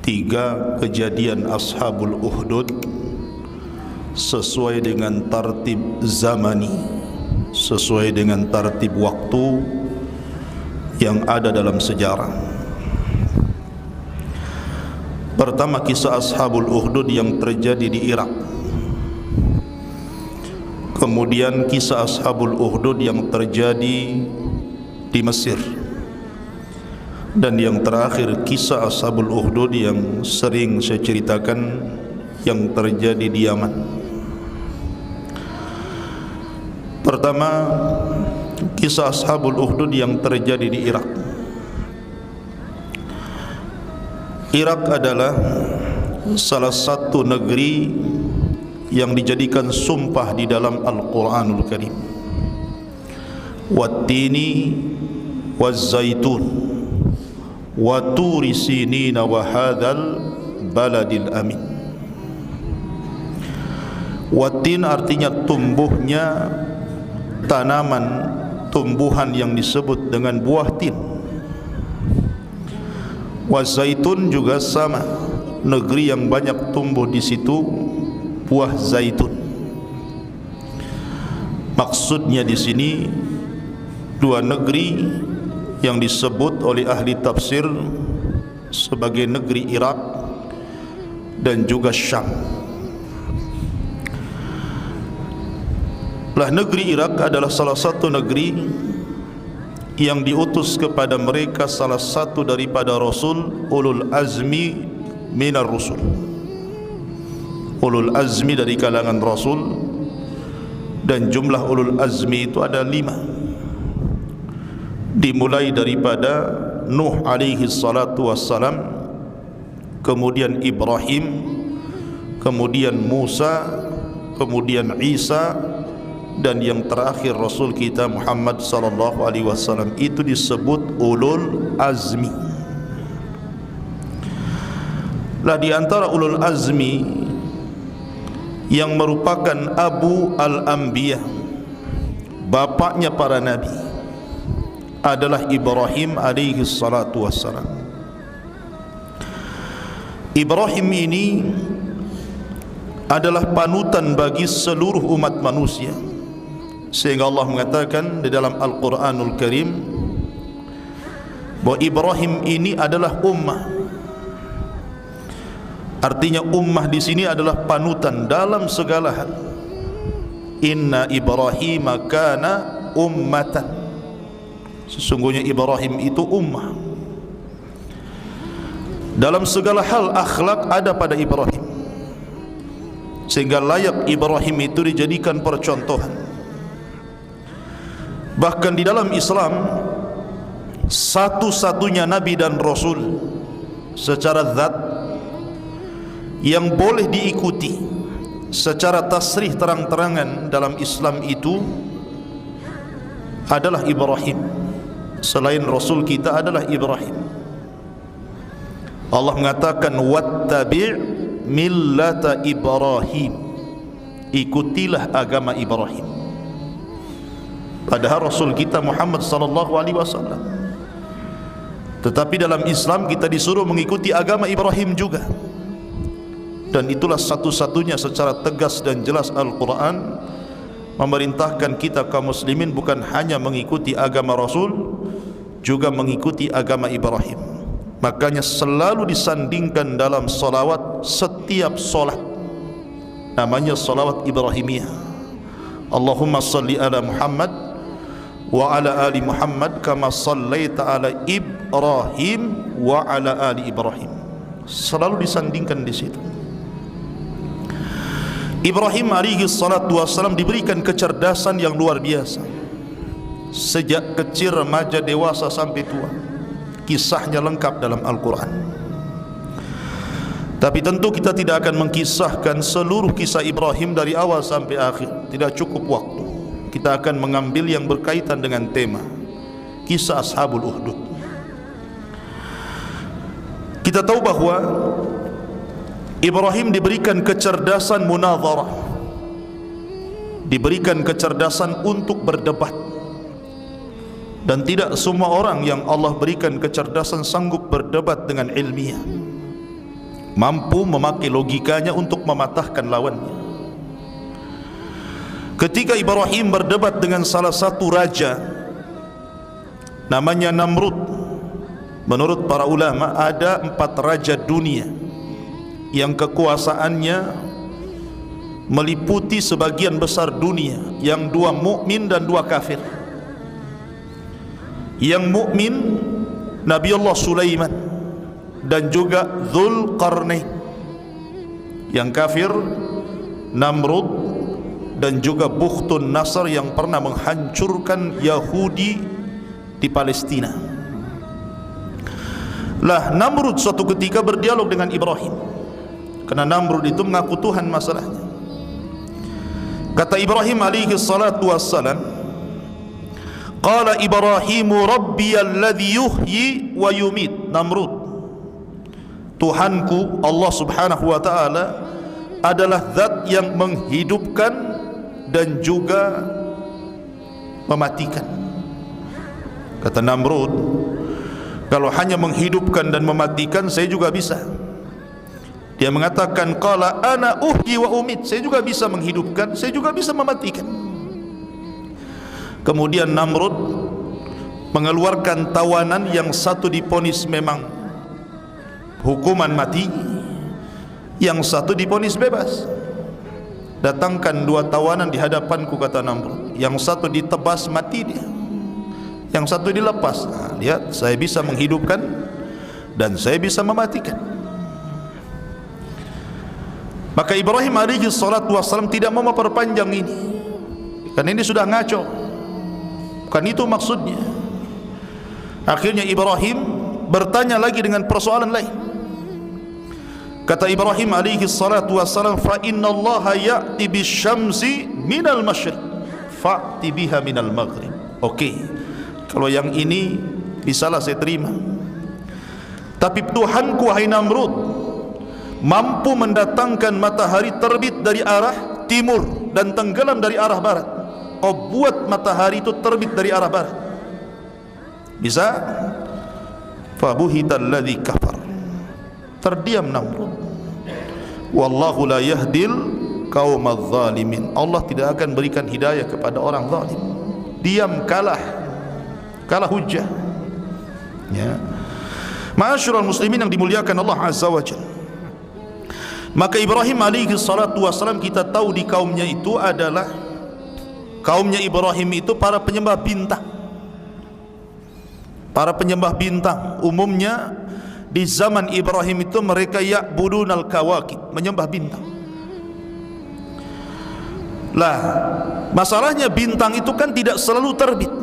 3 kejadian Ashabul Ukhdud sesuai dengan tartib zamani, sesuai dengan tartib waktu yang ada dalam sejarah. Pertama, kisah Ashabul Ukhdud yang terjadi di Irak. Kemudian kisah Ashabul Ukhdud yang terjadi di Mesir. Dan yang terakhir kisah Ashabul Ukhdud yang sering saya ceritakan yang terjadi di Yaman. Pertama, kisah Ashabul Ukhdud yang terjadi di Irak. Irak adalah salah satu negeri yang dijadikan sumpah di dalam Al-Quranul Karim. Wattini wazzaitun wa turi sinina wa hadzal baladil amin. Wattin artinya tumbuhnya tanaman, tumbuhan yang disebut dengan buah tin. Wazaitun juga sama, negeri yang banyak tumbuh di situ buah zaitun. Maksudnya di sini dua negeri yang disebut oleh ahli tafsir sebagai negeri Irak dan juga Syam. Negeri Irak adalah salah satu negeri yang diutus kepada mereka salah satu daripada Rasul ulul azmi minar rusul. Ulul azmi dari kalangan Rasul, dan jumlah ulul azmi itu ada 5. Dimulai daripada Nuh alaihi salatu wassalam, kemudian Ibrahim, kemudian Musa, kemudian Isa, dan yang terakhir Rasul kita Muhammad sallallahu alaihi wasallam. Itu disebut ulul azmi. Di antara ulul azmi yang merupakan Abu al-Anbiya, bapaknya para nabi, adalah Ibrahim alaihi salatu wassalam. Ibrahim ini adalah panutan bagi seluruh umat manusia, sehingga Allah mengatakan di dalam Al-Quranul Karim bahwa Ibrahim ini adalah ummah. Artinya ummah di sini adalah panutan dalam segala hal. Inna Ibrahim kana ummatan. Sesungguhnya Ibrahim itu ummah. Dalam segala hal akhlak ada pada Ibrahim, sehingga layak Ibrahim itu dijadikan percontohan. Bahkan di dalam Islam, satu-satunya nabi dan rasul secara zat yang boleh diikuti secara tasrih terang-terangan dalam Islam itu adalah Ibrahim. Selain Rasul kita adalah Ibrahim. Allah mengatakan wattabi' millata Ibrahim, ikutilah agama Ibrahim. Padahal Rasul kita Muhammad sallallahu alaihi wasallam. Tetapi dalam Islam kita disuruh mengikuti agama Ibrahim juga. Dan itulah satu-satunya secara tegas dan jelas Al-Quran memerintahkan kita kaum muslimin bukan hanya mengikuti agama Rasul, juga mengikuti agama Ibrahim. Makanya selalu disandingkan dalam salawat setiap solat, namanya salawat Ibrahimiyah. Allahumma salli ala Muhammad wa ala ali Muhammad kama sallaita ala Ibrahim wa ala ali Ibrahim. Selalu disandingkan di situ. Ibrahim alaihi salatu wassalam diberikan kecerdasan yang luar biasa. Sejak kecil, remaja, dewasa sampai tua, kisahnya lengkap dalam Al-Quran. Tapi tentu kita tidak akan mengkisahkan seluruh kisah Ibrahim dari awal sampai akhir, tidak cukup waktu. Kita akan mengambil yang berkaitan dengan tema kisah Ashabul Ukhdud. Kita tahu bahwa Ibrahim diberikan kecerdasan munadharah, diberikan kecerdasan untuk berdebat. Dan tidak semua orang yang Allah berikan kecerdasan sanggup berdebat dengan ilmiah. mampu memakai logikanya untuk mematahkan lawannya. Ketika Ibrahim berdebat dengan salah satu raja namanya Namrud, menurut para ulama ada 4 raja dunia yang kekuasaannya meliputi sebagian besar dunia, yang 2 mukmin dan 2 kafir. Yang mukmin Nabiullah Sulaiman dan juga Dzulqarnain, yang kafir Namrud dan juga Bukhtun Nasr yang pernah menghancurkan Yahudi di Palestina. Lah Namrud suatu ketika berdialog dengan Ibrahim, karena Namrud itu mengaku Tuhan masalahnya. Kata Ibrahim alaihi salatu wassalam, qala Ibrahimu rabbiyalladzi yuhyi wa yumit. Namrud, Tuhanku Allah subhanahu wa ta'ala adalah zat yang menghidupkan dan juga mematikan. Kata Namrud, kalau hanya menghidupkan dan mematikan saya juga bisa. Dia mengatakan qala ana uhyi wa umit, saya juga bisa menghidupkan, saya juga bisa mematikan. Kemudian Namrud mengeluarkan tawanan, yang satu diponis memang hukuman mati, yang satu diponis bebas. Datangkan 2 tawanan di hadapanku, kata Namrud. Yang satu ditebas mati dia, yang satu dilepas. Nah, lihat, saya bisa menghidupkan dan saya bisa mematikan. Maka Ibrahim alaihi salatu wassalam tidak mau memperpanjang ini, karena ini sudah ngaco. Bukan itu maksudnya. Akhirnya Ibrahim bertanya lagi dengan persoalan lain. Kata Ibrahim alaihi salatu wassalam, fa innallaha ya'ti bisyamsi minal masyriq fa'ti biha minal maghrib. Oke, kalau yang ini bisalah saya terima. Tapi Tuhanku, wahai Namrud, mampu mendatangkan matahari terbit dari arah timur dan tenggelam dari arah barat. Kau buat matahari itu terbit dari arah barat, bisa? Fabuhital ladzi kafar. Terdiam Namrud. Wallahu la yahdil qaumadz zalimin. Allah tidak akan berikan hidayah kepada orang zalim. Diam, kalah hujjah. Ya. Ma'asyiral muslimin yang dimuliakan Allah azza wa jalla. Maka Ibrahim alaihi salatu wassalam, kita tahu di kaumnya itu adalah, kaumnya Ibrahim itu para penyembah bintang. Para penyembah bintang umumnya di zaman Ibrahim itu mereka ya'budunal kawakib, menyembah bintang. Lah, masalahnya bintang itu kan tidak selalu terbit.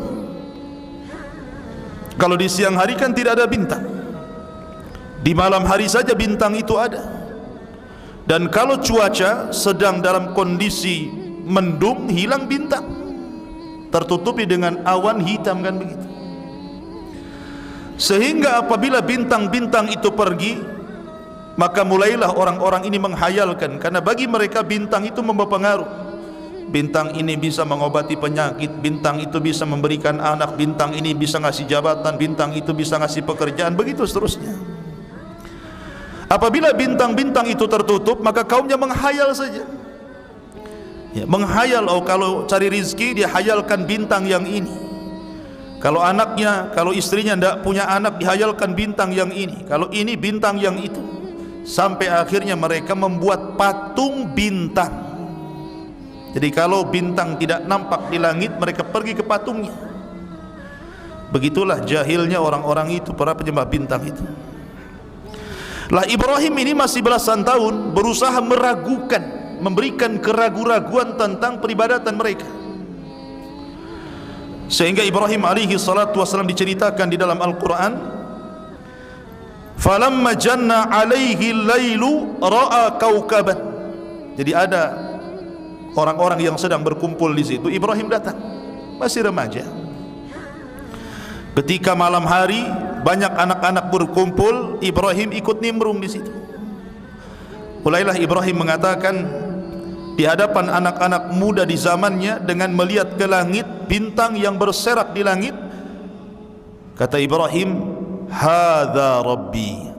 Kalau di siang hari kan tidak ada bintang, di malam hari saja bintang itu ada. Dan kalau cuaca sedang dalam kondisi mendung, hilang bintang, tertutupi dengan awan hitam, kan begitu. Sehingga apabila bintang-bintang itu pergi, maka mulailah orang-orang ini menghayalkan, karena bagi mereka bintang itu membawa pengaruh. Bintang ini bisa mengobati penyakit, bintang itu bisa memberikan anak, bintang ini bisa ngasih jabatan, bintang itu bisa ngasih pekerjaan, begitu seterusnya. Apabila bintang-bintang itu tertutup, maka kaumnya menghayal saja. Ya, menghayal, oh kalau cari rizki dia hayalkan bintang yang ini. Kalau anaknya, kalau istrinya tidak punya anak, dihayalkan bintang yang ini. Kalau ini bintang yang itu. Sampai akhirnya mereka membuat patung bintang. Jadi kalau bintang tidak nampak di langit, mereka pergi ke patungnya. Begitulah jahilnya orang-orang itu, para penyembah bintang itu. Lah Ibrahim ini masih belasan tahun berusaha meragukan, memberikan keraguan-raguan tentang peribadatan mereka. Sehingga Ibrahim alaihi salatu wasallam diceritakan di dalam Al-Quran, falamma janna alaihi lailu ra'a kaukaban. Jadi ada orang-orang yang sedang berkumpul di situ, Ibrahim datang, masih remaja. Ketika malam hari banyak anak-anak berkumpul, Ibrahim ikut nimbrung di situ. Mulailah Ibrahim mengatakan di hadapan anak-anak muda di zamannya, dengan melihat ke langit, bintang yang berserak di langit, kata Ibrahim, hadza rabbi,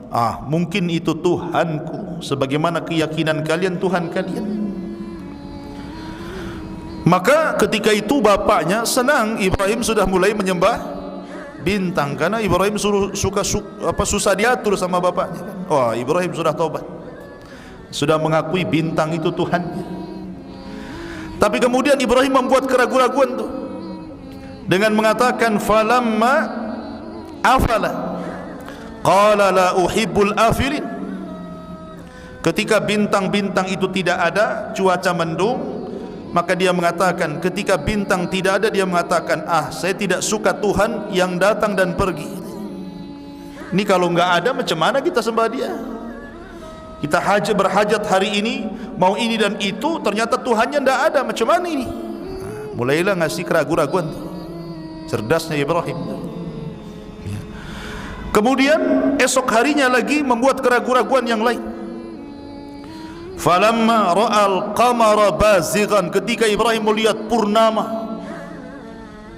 mungkin itu Tuhanku. sebagaimana keyakinan kalian Tuhan kalian. Maka ketika itu bapaknya senang Ibrahim sudah mulai menyembah bintang, karena Ibrahim susah diatur sama bapaknya. Wah, Ibrahim sudah taubat, sudah mengakui bintang itu Tuhannya. Tapi kemudian Ibrahim membuat keraguan-raguan tuh dengan mengatakan falamma afala qala la uhibbul afilin. Ketika bintang-bintang itu tidak ada, cuaca mendung, maka dia mengatakan, ketika bintang tidak ada, dia mengatakan, saya tidak suka Tuhan yang datang dan pergi. Ini kalau nggak ada, macam mana kita sembah dia? Kita berhajat hari ini, mau ini dan itu, ternyata Tuhannya tidak ada, macam mana ini? Mulailah ngasih keraguan-raguan. Cerdasnya Ibrahim. Kemudian esok harinya lagi membuat keraguan-raguan yang lain. Falamma ra'al qamara bazighan, ketika Ibrahim melihat purnama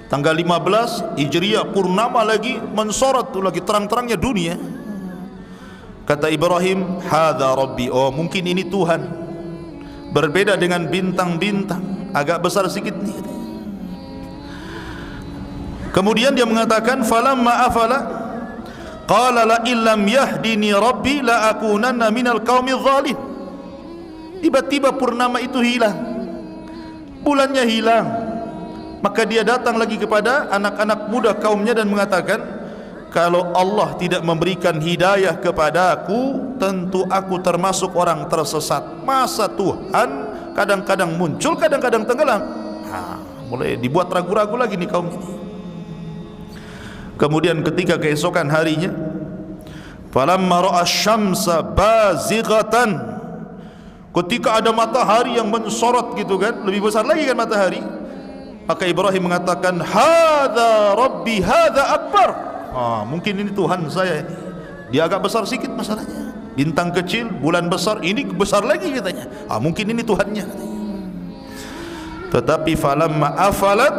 tanggal 15 Hijriah, purnama lagi mensorot tuh, lagi terang-terangnya dunia. Kata Ibrahim, hadza rabbi, oh mungkin ini Tuhan. Berbeda dengan bintang-bintang, agak besar sedikit nih. Kemudian dia mengatakan falamma afala qala la illam yahdini rabbi la akunanna minal qaumidh dhalim. Tiba-tiba purnama itu hilang, bulannya hilang. Maka dia datang lagi kepada anak-anak muda kaumnya dan mengatakan, kalau Allah tidak memberikan hidayah kepadaku, tentu aku termasuk orang tersesat. Masa Tuhan kadang-kadang muncul, kadang-kadang tenggelam? Mulai dibuat ragu-ragu lagi nih kaum ini. Kemudian ketika keesokan harinya, falamma ra'a asy-syamsa bazighatan, ketika ada matahari yang mensorot gitu kan, lebih besar lagi kan matahari, maka Ibrahim mengatakan, hadza rabbi hadza akbar. Mungkin ini Tuhan saya ini. Dia agak besar sedikit masalahnya. Bintang kecil, bulan besar, ini besar lagi katanya. Mungkin ini Tuhannya. Tetapi falamma afalat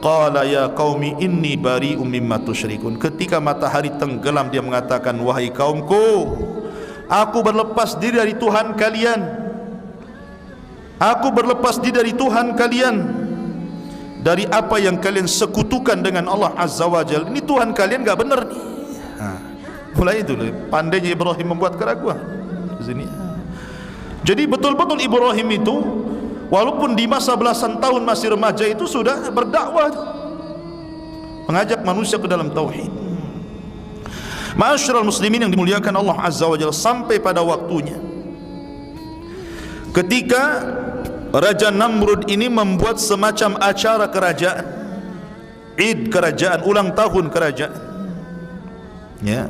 qala ya qaumi inni bari'um mimma tusyrikun. Ketika matahari tenggelam, dia mengatakan, wahai kaumku, aku berlepas diri dari Tuhan kalian. Aku berlepas diri dari Tuhan kalian, dari apa yang kalian sekutukan dengan Allah Azza wa Jalla. Ini Tuhan kalian enggak benar nih. Mulai itu pandainya Ibrahim membuat keraguan di sini. Jadi betul-betul Ibrahim itu walaupun di masa belasan tahun masih remaja itu sudah berdakwah, mengajak manusia ke dalam tauhid. Ma'asyiral muslimin yang dimuliakan Allah Azza wa Jalla, sampai pada waktunya ketika Raja Namrud ini membuat semacam acara kerajaan, Id kerajaan, ulang tahun kerajaan, ya.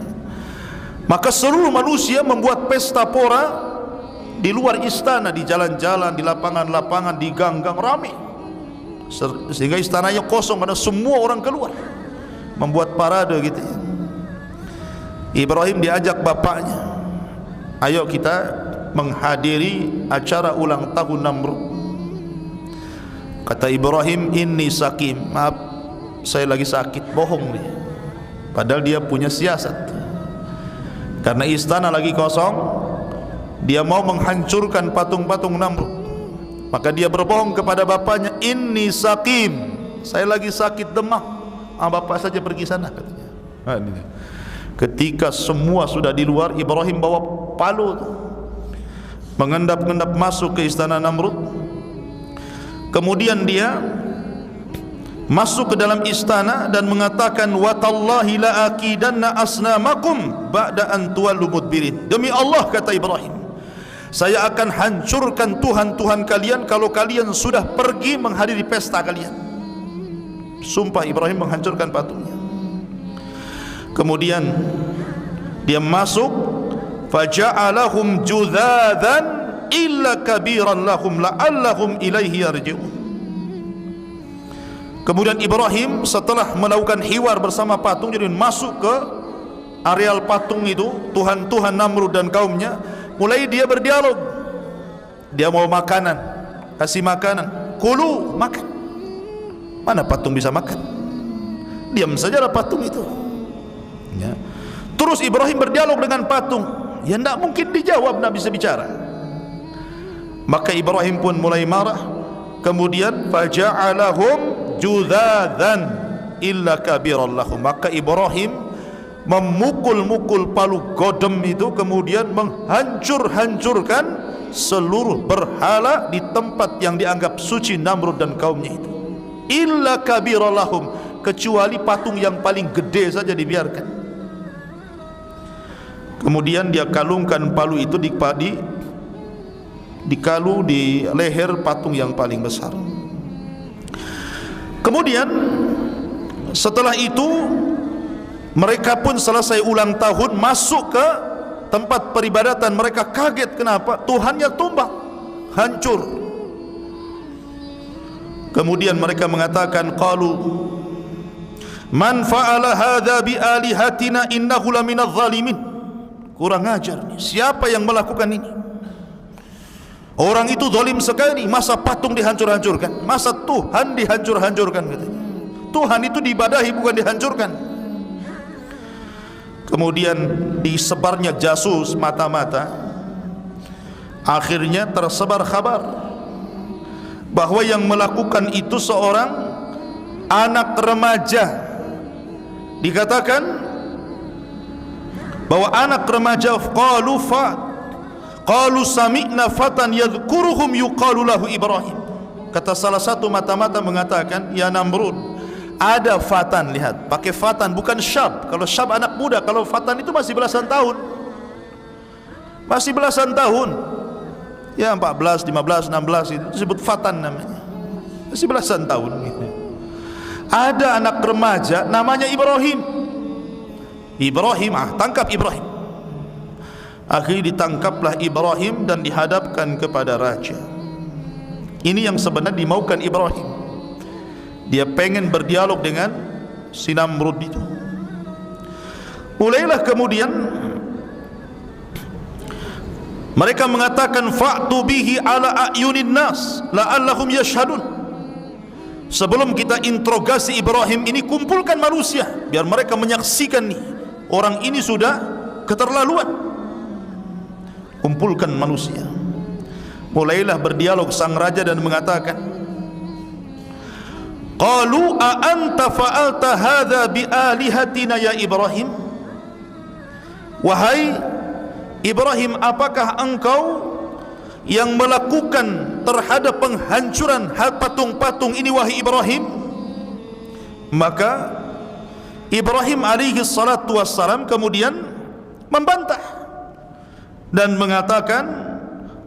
Maka seluruh manusia membuat pesta pora di luar istana, di jalan-jalan, di lapangan-lapangan, di gang-gang, ramai sehingga istananya kosong karena semua orang keluar membuat parade gitu ya. Ibrahim diajak bapaknya, ayo kita menghadiri acara ulang tahun Namrud. Kata Ibrahim, inni sakim, maaf saya lagi sakit. Bohong dia, padahal dia punya siasat. Karena istana lagi kosong, dia mau menghancurkan patung-patung Namrud. Maka dia berbohong kepada bapaknya, inni sakim, saya lagi sakit demam. Bapak saja pergi sana katanya. Ketika semua sudah di luar, Ibrahim bawa palu mengendap-endap masuk ke istana Namrud. Kemudian dia masuk ke dalam istana dan mengatakan, wa tallahi la aqidanna asnamakum ba'da an tuwallu mudbirin. Demi Allah, kata Ibrahim, saya akan hancurkan Tuhan-Tuhan kalian kalau kalian sudah pergi menghadiri pesta kalian. Sumpah Ibrahim menghancurkan patungnya. Kemudian dia masuk, faja'alahum judzadan illa kabiran lahum la'allahum ilaihi yarji'un. Kemudian Ibrahim setelah melakukan hiwar bersama patung, jadi masuk ke areal patung itu, Tuhan-Tuhan Namrud dan kaumnya. Mulai dia berdialog, dia mau makanan, kasih makanan, kulu, makan. Mana patung bisa makan? Diam sajalah patung itu ya. Terus Ibrahim berdialog dengan patung, Ya tidak mungkin dijawab, tidak bisa bicara. Maka Ibrahim pun mulai marah. Kemudian faja'alahum judzadan illa kabiran lahum. Maka Ibrahim memukul-mukul palu godem itu, kemudian menghancur-hancurkan seluruh berhala di tempat yang dianggap suci Namrud dan kaumnya itu. Illa kabiran lahum, kecuali patung yang paling gede saja dibiarkan. Kemudian dia kalungkan palu itu dikalu di leher patung yang paling besar. Kemudian setelah itu mereka pun selesai ulang tahun, masuk ke tempat peribadatan. Mereka kaget, kenapa? Tuhannya tumbang, hancur. Kemudian mereka mengatakan, qalu man fa'ala hadza bi alihatina innahu laminadh zalimin. Kurang ajar nih, siapa yang melakukan ini? Orang itu zalim sekali, masa patung dihancur-hancurkan, masa Tuhan dihancur-hancurkan katanya. Tuhan itu diibadahi, bukan dihancurkan. Kemudian disebarnya jasus mata-mata. Akhirnya tersebar kabar bahwa yang melakukan itu seorang anak remaja. Dikatakan bahwa anak remaja qalu sami'na fatan yadhkuruhum yuqalu lahu Ibrahim. Kata salah satu mata-mata mengatakan, ya Namrud, ada fatan, lihat, pakai fatan, bukan syab. Kalau syab anak muda, kalau fatan itu masih belasan tahun. Masih belasan tahun. Ya 14, 15, 16 itu disebut fatan namanya. Masih belasan tahun gitu. Ada anak remaja namanya Ibrahim. Tangkap Ibrahim. Akhirnya ditangkaplah Ibrahim dan dihadapkan kepada raja. Ini yang sebenarnya dimaukan Ibrahim. Dia pengen berdialog dengan si Namrud itu. Mulailah kemudian mereka mengatakan, fa'tu bihi ala a'yunin nas la'allahum yashhadun. Sebelum kita interogasi Ibrahim ini, kumpulkan manusia biar mereka menyaksikan nih, orang ini sudah keterlaluan. Kumpulkan manusia. Mulailah berdialog sang raja dan mengatakan, qalu a anta fa'alta hadza bi alihatina ya Ibrahim. Wahai Ibrahim, apakah engkau yang melakukan terhadap penghancuran patung-patung ini, wahai Ibrahim? Maka Ibrahim alaihi salatu wassalam kemudian membantah dan mengatakan,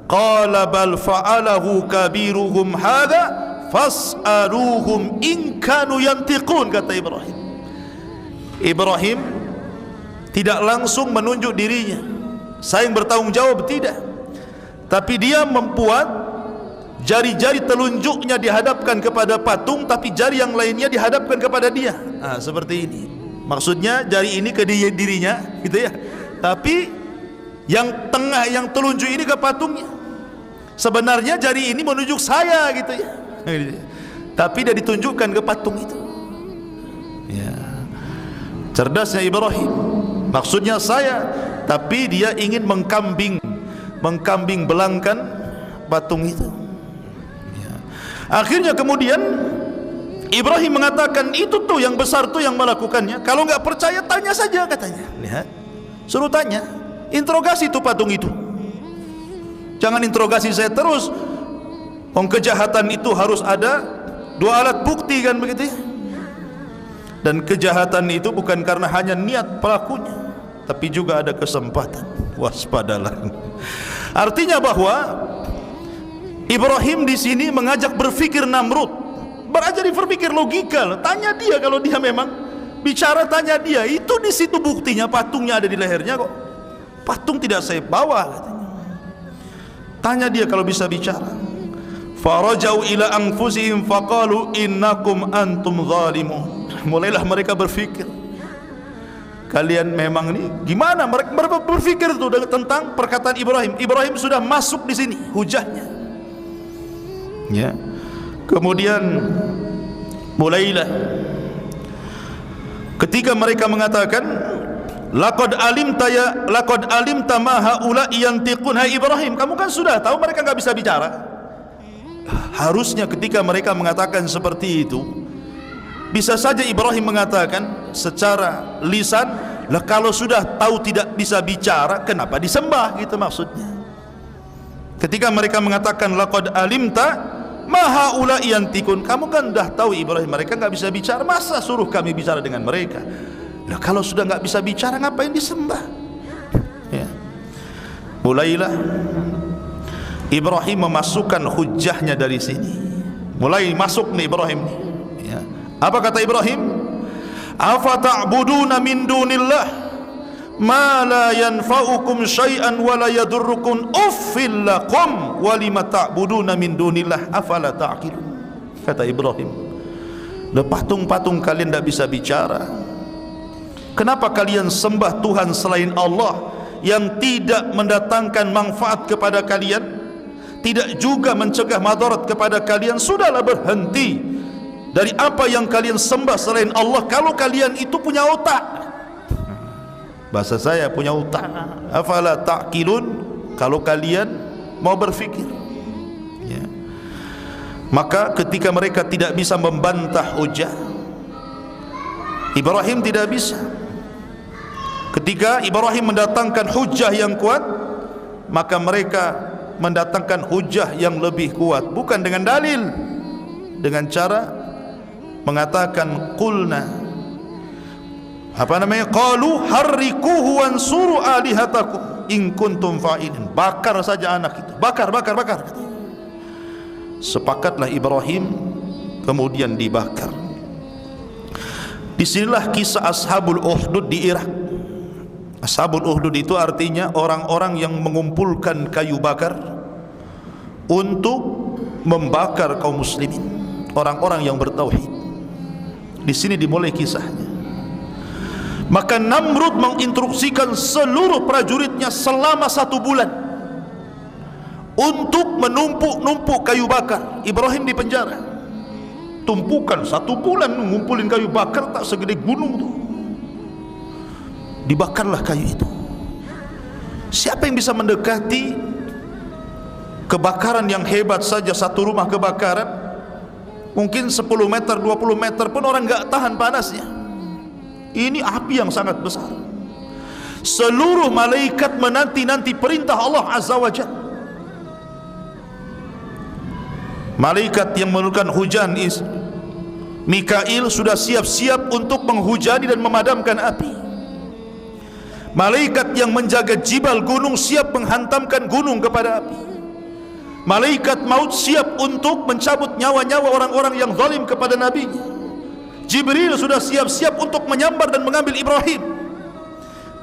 qala bal fa'alahu kabiruhum hadza fas'aluhum in kanu yantiqun. Kata Ibrahim tidak langsung menunjuk dirinya, saya yang bertanggung jawab, tidak, tapi dia membuat jari-jari telunjuknya dihadapkan kepada patung, tapi jari yang lainnya dihadapkan kepada dia. Seperti ini maksudnya, jari ini ke dirinya gitu ya, tapi yang tengah, yang telunjuk ini ke patungnya. Sebenarnya jari ini menunjuk saya gitu ya, tapi dia ditunjukkan ke patung itu. Ya, cerdasnya Ibrahim, maksudnya saya, tapi dia ingin mengkambing belangkan patung itu. Ya. Akhirnya kemudian Ibrahim mengatakan, itu tuh yang besar tuh yang melakukannya. Kalau nggak percaya tanya saja, katanya. Lihat, suruh tanya, interogasi tuh patung itu. Jangan interogasi saya terus. Kejahatan itu harus ada dua alat bukti, kan begitu ya. Dan kejahatan itu bukan karena hanya niat pelakunya, tapi juga ada kesempatan. Waspadalah. Artinya bahwa Ibrahim di sini mengajak berpikir Namrud, belajar berpikir logika. Tanya dia, kalau dia memang bicara, tanya dia. Itu di situ buktinya, patungnya ada di lehernya kok. Patung tidak saya bawa, katanya. Tanya dia kalau bisa bicara. Farajau ila anfusihim faqalu innakum antum zalimun. Mulailah mereka berpikir, kalian memang ini gimana? Mereka berpikir itu tentang perkataan Ibrahim. Ibrahim sudah masuk di sini hujahnya. Ya. Kemudian mulailah ketika mereka mengatakan, laqad alimta ma haula yantiqun. Hai Ibrahim, kamu kan sudah tahu mereka enggak bisa bicara. Harusnya ketika mereka mengatakan seperti itu, bisa saja Ibrahim mengatakan secara lisan, lah kalau sudah tahu tidak bisa bicara, kenapa disembah, gitu maksudnya. Ketika mereka mengatakan laqad alimta ma haula yantiqun, kamu kan dah tahu Ibrahim mereka enggak bisa bicara, masa suruh kami bicara dengan mereka? Nah, kalau sudah enggak bisa bicara, ngapain disembah? Ya. Mulailah Ibrahim memasukkan hujahnya dari sini. Mulai masuk nih Ibrahim nih. Ya. Apa kata Ibrahim? Afa ta'buduna min dunillah ma la yanfa'ukum syai'an wa la yadurrukum uffil lakum wa lima ta'buduna min dunillah afala ta'qilun. Kata Ibrahim, patung-patung kalian tidak bisa bicara. Kenapa kalian sembah Tuhan selain Allah yang tidak mendatangkan manfaat kepada kalian, tidak juga mencegah madarat kepada kalian? Sudahlah, berhenti dari apa yang kalian sembah selain Allah. Kalau kalian itu punya otak, bahasa saya punya otak, afala ta'qilun, kalau kalian mau berfikir. Ya. Maka ketika mereka tidak bisa membantah hujah, Ibrahim tidak bisa. Ketika Ibrahim mendatangkan hujah yang kuat, maka mereka mendatangkan hujah yang lebih kuat, bukan dengan dalil, dengan cara mengatakan qulna, qalu harrikuhu wansuru alihatakum in kuntum fa'ilin. Bakar saja anak itu, bakar. Sepakatlah Ibrahim, kemudian dibakar. Disinilah kisah Ashabul Ukhdud di Irak. Ashabul Ukhdud itu artinya orang-orang yang mengumpulkan kayu bakar untuk membakar kaum muslimin, orang-orang yang bertauhid. Di sini dimulai kisahnya. Maka Namrud menginstruksikan seluruh prajuritnya selama 1 bulan untuk menumpuk-numpuk kayu bakar. Ibrahim di penjara, tumpukan 1 bulan mengumpulin kayu bakar tak segede gunung tuh. Dibakarlah kayu itu. Siapa yang bisa mendekati kebakaran yang hebat saja? Satu rumah kebakaran mungkin 10 meter, 20 meter pun orang enggak tahan panasnya. Ini api yang sangat besar. Seluruh malaikat menanti-nanti perintah Allah Azza wa Jalla. Malaikat yang menurunkan hujan, Mikail, sudah siap-siap untuk menghujani dan memadamkan api. Malaikat yang menjaga jibal gunung siap menghantamkan gunung kepada api. Malaikat maut siap untuk mencabut nyawa-nyawa orang-orang yang zalim kepada nabinya. Jibril sudah siap-siap untuk menyambar dan mengambil Ibrahim.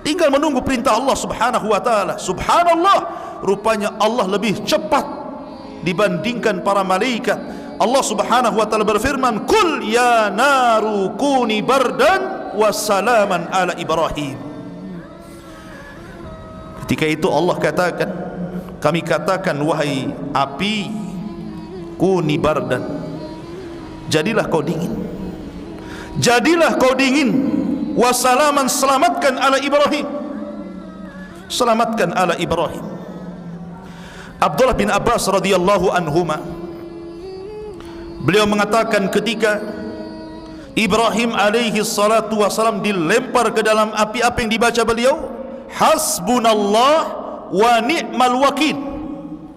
Tinggal menunggu perintah Allah Subhanahu wa taala. Subhanallah, rupanya Allah lebih cepat dibandingkan para malaikat. Allah Subhanahu wa taala berfirman, "Qul ya naru kuni bardan wa salaman ala Ibrahim." Ketika itu Allah katakan, kami katakan, wahai api, kuni bardan, jadilah kau dingin. Jadilah kau dingin. Wasalaman, selamatkan ala Ibrahim. Selamatkan ala Ibrahim. Abdullah bin Abbas radhiyallahu anhuma, beliau mengatakan ketika Ibrahim alaihi salatu wasalam dilempar ke dalam api, apa yang dibaca beliau? Hasbunallah wa ni'mal wakil.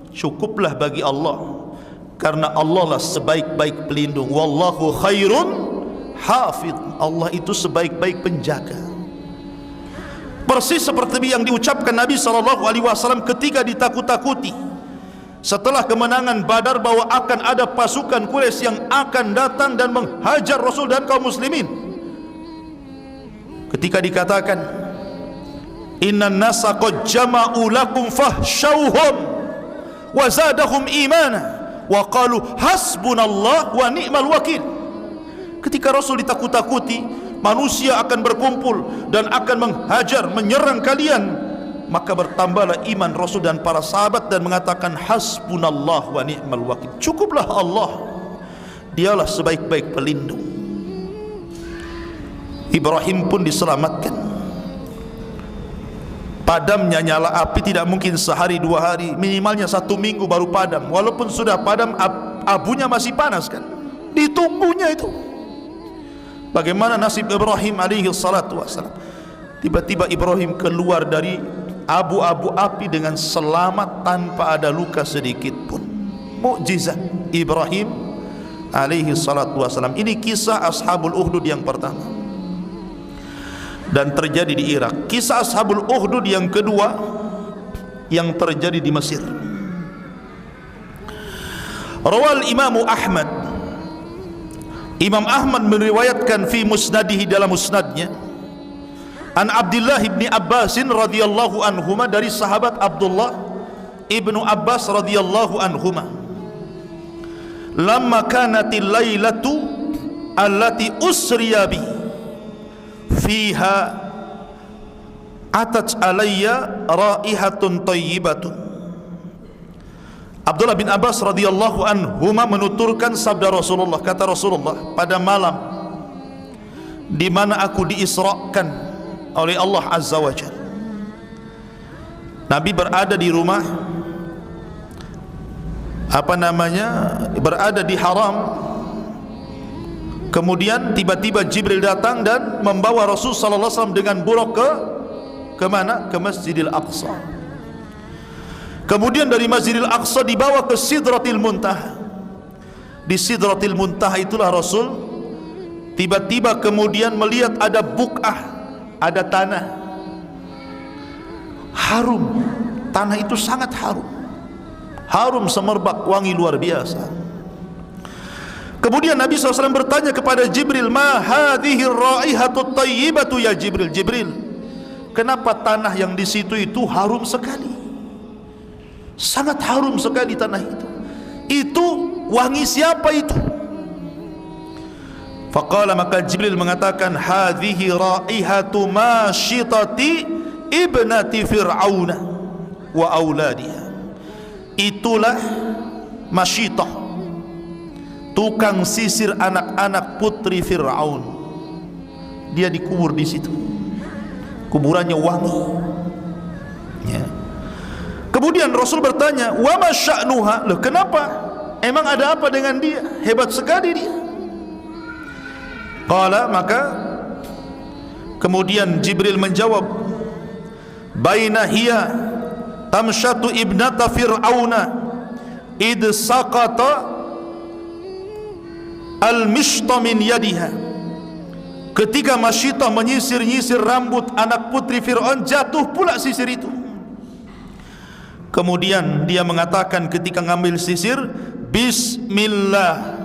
Cukuplah bagi Allah, karena Allah lah sebaik-baik pelindung. Wallahu khairun hafid. Allah itu sebaik-baik penjaga. Persis seperti yang diucapkan Nabi SAW ketika ditakut-takuti setelah kemenangan Badar, bahwa akan ada pasukan Quraisy yang akan datang dan menghajar Rasul dan kaum muslimin. Ketika dikatakan, innan nasa qad jama'u lakum fahshawhum wa zadahum imana wa qalu hasbunallah wa ni'mal wakil. Ketika Rasul ditakut-takuti, manusia akan berkumpul dan akan menghajar, menyerang kalian, maka bertambahlah iman Rasul dan para sahabat dan mengatakan hasbunallah wa ni'mal wakil. Cukuplah Allah, dialah sebaik-baik pelindung. Ibrahim pun diselamatkan. Padamnya nyala api tidak mungkin sehari dua hari, minimalnya 1 minggu baru padam. Walaupun sudah padam, abunya masih panas kan, ditunggunya itu. Bagaimana nasib Ibrahim alaihi salatu wassalam? Tiba-tiba Ibrahim keluar dari abu-abu api dengan selamat tanpa ada luka sedikit pun. Mukjizat Ibrahim alaihi salatu wassalam. Ini kisah Ashabul Ukhdud yang pertama, dan terjadi di Irak. Kisah Ashabul Ukhdud yang kedua yang terjadi di Mesir. Rawal Imam Ahmad, Imam Ahmad meriwayatkan fi musnadihi, dalam musnadnya, an Abdullah ibn Abbas radhiyallahu anhuma, dari sahabat Abdullah ibnu Abbas radhiyallahu anhuma, lamma kanatil lailatu allati usriya bi fiha atat alayya raihatun tayyibatun. Abdullah bin Abbas radhiyallahu anhuma menuturkan sabda Rasulullah, kata Rasulullah, pada malam di mana aku diisrakan oleh Allah Azza wa Jalla, Nabi berada di rumah, berada di haram. Kemudian tiba-tiba Jibril datang dan membawa Rasul sallallahu alaihi wasallam dengan buruk ke mana? Ke Masjidil Aqsa. Kemudian dari Masjidil Aqsa dibawa ke Sidratil Muntaha. Di Sidratil Muntaha itulah Rasul tiba-tiba kemudian melihat ada buk'ah, ada tanah harum. Tanah itu sangat harum, harum semerbak, wangi luar biasa. Kemudian Nabi SAW bertanya kepada Jibril, ma hadhihi raihatut tayyibatu ya Jibril. Jibril, kenapa tanah yang di situ itu harum sekali? Sangat harum sekali tanah itu. Itu wangi siapa itu? Faqala, maka Jibril mengatakan, hadhihi raihatu masyitati ibnati fir'auna wa auladiha. Itulah masyitah, tukang sisir anak-anak putri Fir'aun. Dia dikubur di situ, kuburannya wangi ya. Kemudian Rasul bertanya, wa ma sya'nuha, loh kenapa? Emang ada apa dengan dia? Hebat sekali dia. Qala, maka kemudian Jibril menjawab, baina hiya tamshatu ibnata fir'auna id saqata al-mishta min yadiha. Ketika Masyitah menyisir-nyisir rambut anak putri Fir'aun, jatuh pula sisir itu. Kemudian dia mengatakan ketika ngambil sisir, bismillah,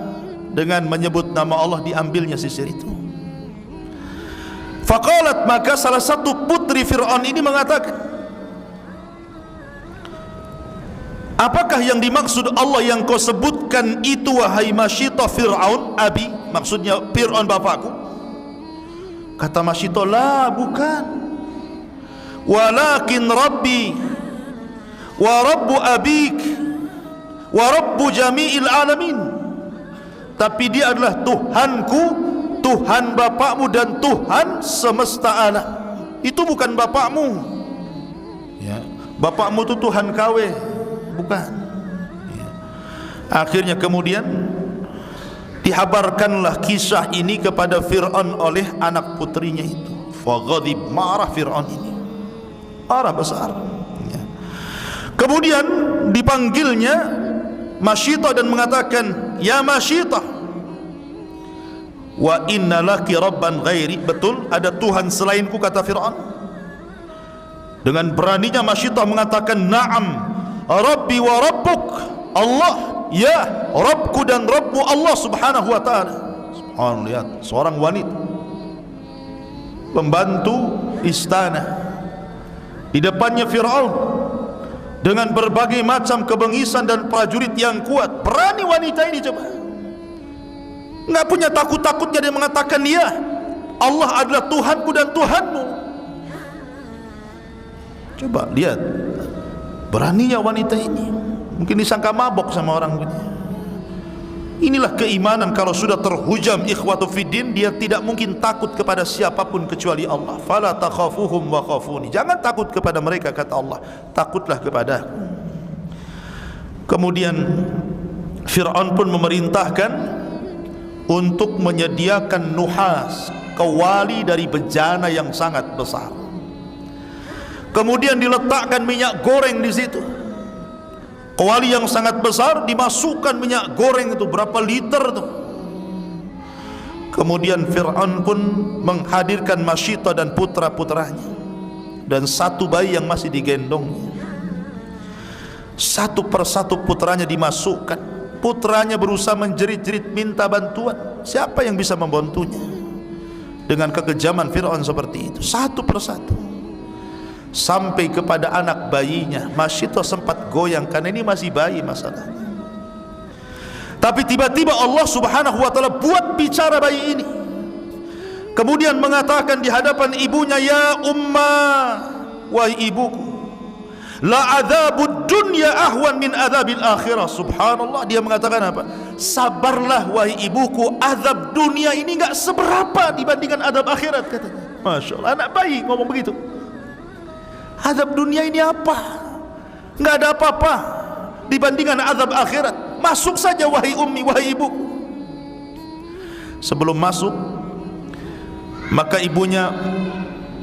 dengan menyebut nama Allah diambilnya sisir itu. Faqalat, maka salah satu putri Fir'aun ini mengatakan, apakah yang dimaksud Allah yang kau sebutkan itu wahai Masyitah Fir'aun abi? Maksudnya Fir'aun bapakku. Kata Masyitah, la, bukan, walakin Rabbi wa Rabbu abik wa Rabbu jami'il alamin. Tapi dia adalah Tuhanku, Tuhan bapakmu, dan Tuhan semesta alam. Itu bukan bapakmu ya. Bapakmu itu Tuhan KW, bukan ya. Akhirnya kemudian dihabarkanlah kisah ini kepada Fir'aun oleh anak putrinya itu. Faghadib, marah Fir'aun ini, marah besar ya. Kemudian dipanggilnya Masyitah dan mengatakan, ya Masyitah, wa inna laki rabban ghairi, betul ada Tuhan selainku, kata Fir'aun. Dengan beraninya Masyitah mengatakan, na'am Rabbi wa Rabbuk, Allah, ya Rabbku dan Rabbu Allah subhanahu wa ta'ala. Subhanallah, lihat seorang wanita pembantu istana, di depannya Fir'aun dengan berbagai macam kebengisan dan prajurit yang kuat. Berani wanita ini, coba, nggak punya takut-takutnya dia mengatakan, ya Allah adalah Tuhanku dan Tuhanmu. Coba lihat beraninya wanita ini. Mungkin disangka mabok sama orang begini. Inilah keimanan. Kalau sudah terhujam ikhwatu fiddin, dia tidak mungkin takut kepada siapapun kecuali Allah. Fala takhafuhum wa khafuni. Jangan takut kepada mereka, kata Allah, takutlah kepada aku. Kemudian Fir'aun pun memerintahkan untuk menyediakan nuhas, kawali dari bejana yang sangat besar. Kemudian diletakkan minyak goreng di situ. Kawali yang sangat besar, dimasukkan minyak goreng itu berapa liter tuh. Kemudian Fir'aun pun menghadirkan Masyitah dan putra-putranya dan satu bayi yang masih digendongnya. Satu persatu putranya dimasukkan. Putranya berusaha menjerit-jerit minta bantuan. Siapa yang bisa membantunya? Dengan kekejaman Fir'aun seperti itu, satu persatu, sampai kepada anak bayinya. Masyitah sempat goyang karena ini masih bayi masalahnya. Tapi tiba-tiba Allah subhanahu wa ta'ala buat bicara bayi ini. Kemudian mengatakan di hadapan ibunya, ya ummah, wahai ibuku, la adzabud dunya ahwan min adzabil akhirah. Subhanallah, dia mengatakan apa? Sabarlah wahai ibuku, azab dunia ini enggak seberapa dibandingkan azab akhirat, katanya. Masya Allah, anak bayi ngomong begitu. Azab dunia ini apa? Enggak ada apa-apa dibandingkan azab akhirat. Masuk saja wahai ummi, wahai ibu. Sebelum masuk, maka ibunya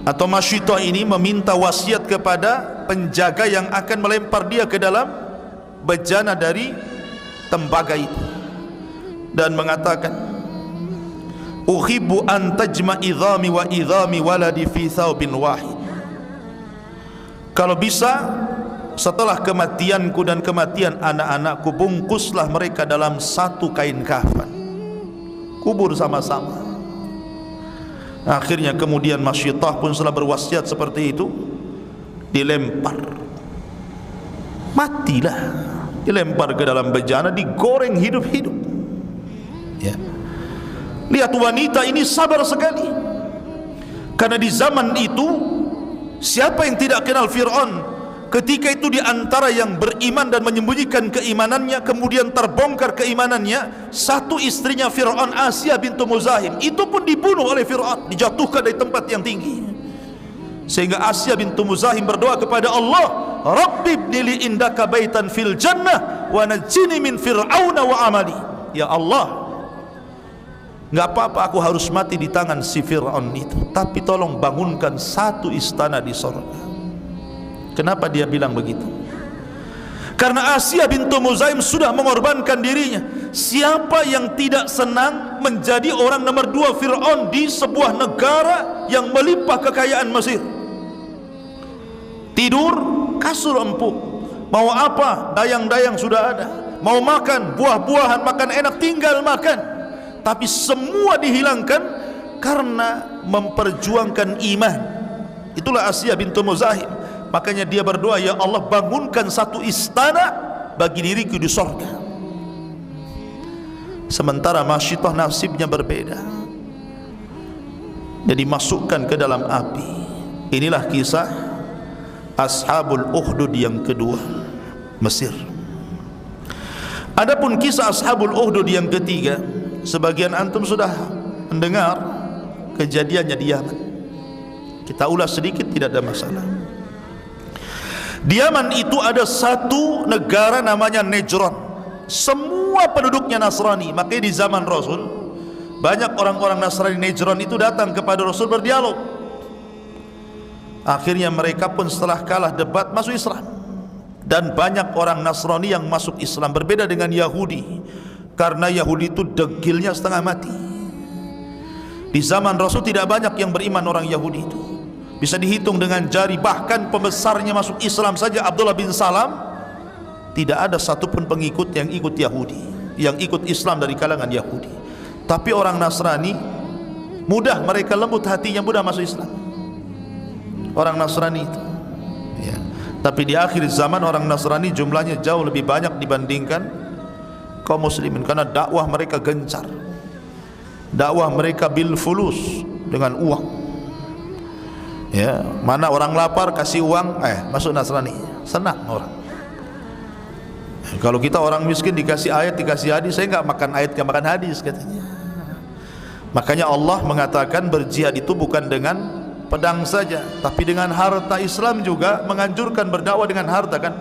atau Masyitah ini meminta wasiat kepada penjaga yang akan melempar dia ke dalam bejana dari tembaga itu, dan mengatakan, uhibbu an tajma idhami wa idhami waladi fi thawbin wahid. Kalau bisa, setelah kematianku dan kematian anak-anakku, bungkuslah mereka dalam satu kain kafan, kubur sama-sama. Akhirnya kemudian Masyitah pun setelah berwasiat seperti itu, dilempar, matilah, dilempar ke dalam bejana, digoreng hidup-hidup. Ya. Lihat wanita ini sabar sekali, karena di zaman itu siapa yang tidak kenal Fir'aun? Ketika itu di antara yang beriman dan menyembunyikan keimanannya, kemudian terbongkar keimanannya, satu istrinya Fir'aun, Asia bintu Muzahim, itu pun dibunuh oleh Fir'aun, dijatuhkan dari tempat yang tinggi. Sehingga Asia bintu Muzahim berdoa kepada Allah, Rabbi ibnili indaka baitan fil jannah wa najjini min fir'auna wa amali. Ya Allah, enggak apa-apa aku harus mati di tangan si Fir'aun itu, tapi tolong bangunkan satu istana di surga. Kenapa dia bilang begitu? Karena Asia bintu Muzahim sudah mengorbankan dirinya. Siapa yang tidak senang menjadi orang nomor 2 Fir'aun di sebuah negara yang melimpah kekayaan Mesir? Tidur, kasur empuk, mau apa, dayang-dayang sudah ada, mau makan buah-buahan, makan enak, tinggal makan. Tapi semua dihilangkan karena memperjuangkan iman. Itulah Asia bintu Muzahim. Makanya dia berdoa, ya Allah, bangunkan satu istana bagi diriku di surga. Sementara Masyitah nasibnya berbeda, dia dimasukkan ke dalam api. Inilah kisah Ashabul Ukhdud yang kedua, Mesir. Adapun kisah Ashabul Ukhdud yang ketiga, sebagian antum sudah mendengar kejadiannya di Yaman. Kita ulas sedikit, tidak ada masalah. Di Yaman itu ada satu negara namanya Najran. Semua penduduknya Nasrani. Makanya di zaman Rasul, banyak orang-orang Nasrani Najran itu datang kepada Rasul berdialog. Akhirnya mereka pun setelah kalah debat masuk Islam. Dan banyak orang Nasrani yang masuk Islam, berbeda dengan Yahudi. Karena Yahudi itu degilnya setengah mati. Di zaman Rasul tidak banyak yang beriman orang Yahudi itu, bisa dihitung dengan jari. Bahkan pembesarnya masuk Islam saja, Abdullah bin Salam, tidak ada satupun pengikut yang ikut Yahudi, yang ikut Islam dari kalangan Yahudi. Tapi orang Nasrani mudah, mereka lembut hatinya, mudah masuk Islam, orang Nasrani itu, ya. Tapi di akhir zaman orang Nasrani jumlahnya jauh lebih banyak dibandingkan kaum muslimin, karena dakwah mereka gencar, dakwah mereka bil fulus, dengan uang. Ya, mana orang lapar kasih uang, masuk Nasrani, senang orang. Kalau kita orang miskin dikasih ayat, dikasih hadis, saya enggak makan ayat, enggak makan hadis katanya. Makanya Allah mengatakan berjihad itu bukan dengan pedang saja, tapi dengan harta. Islam juga menganjurkan berdakwah dengan harta kan.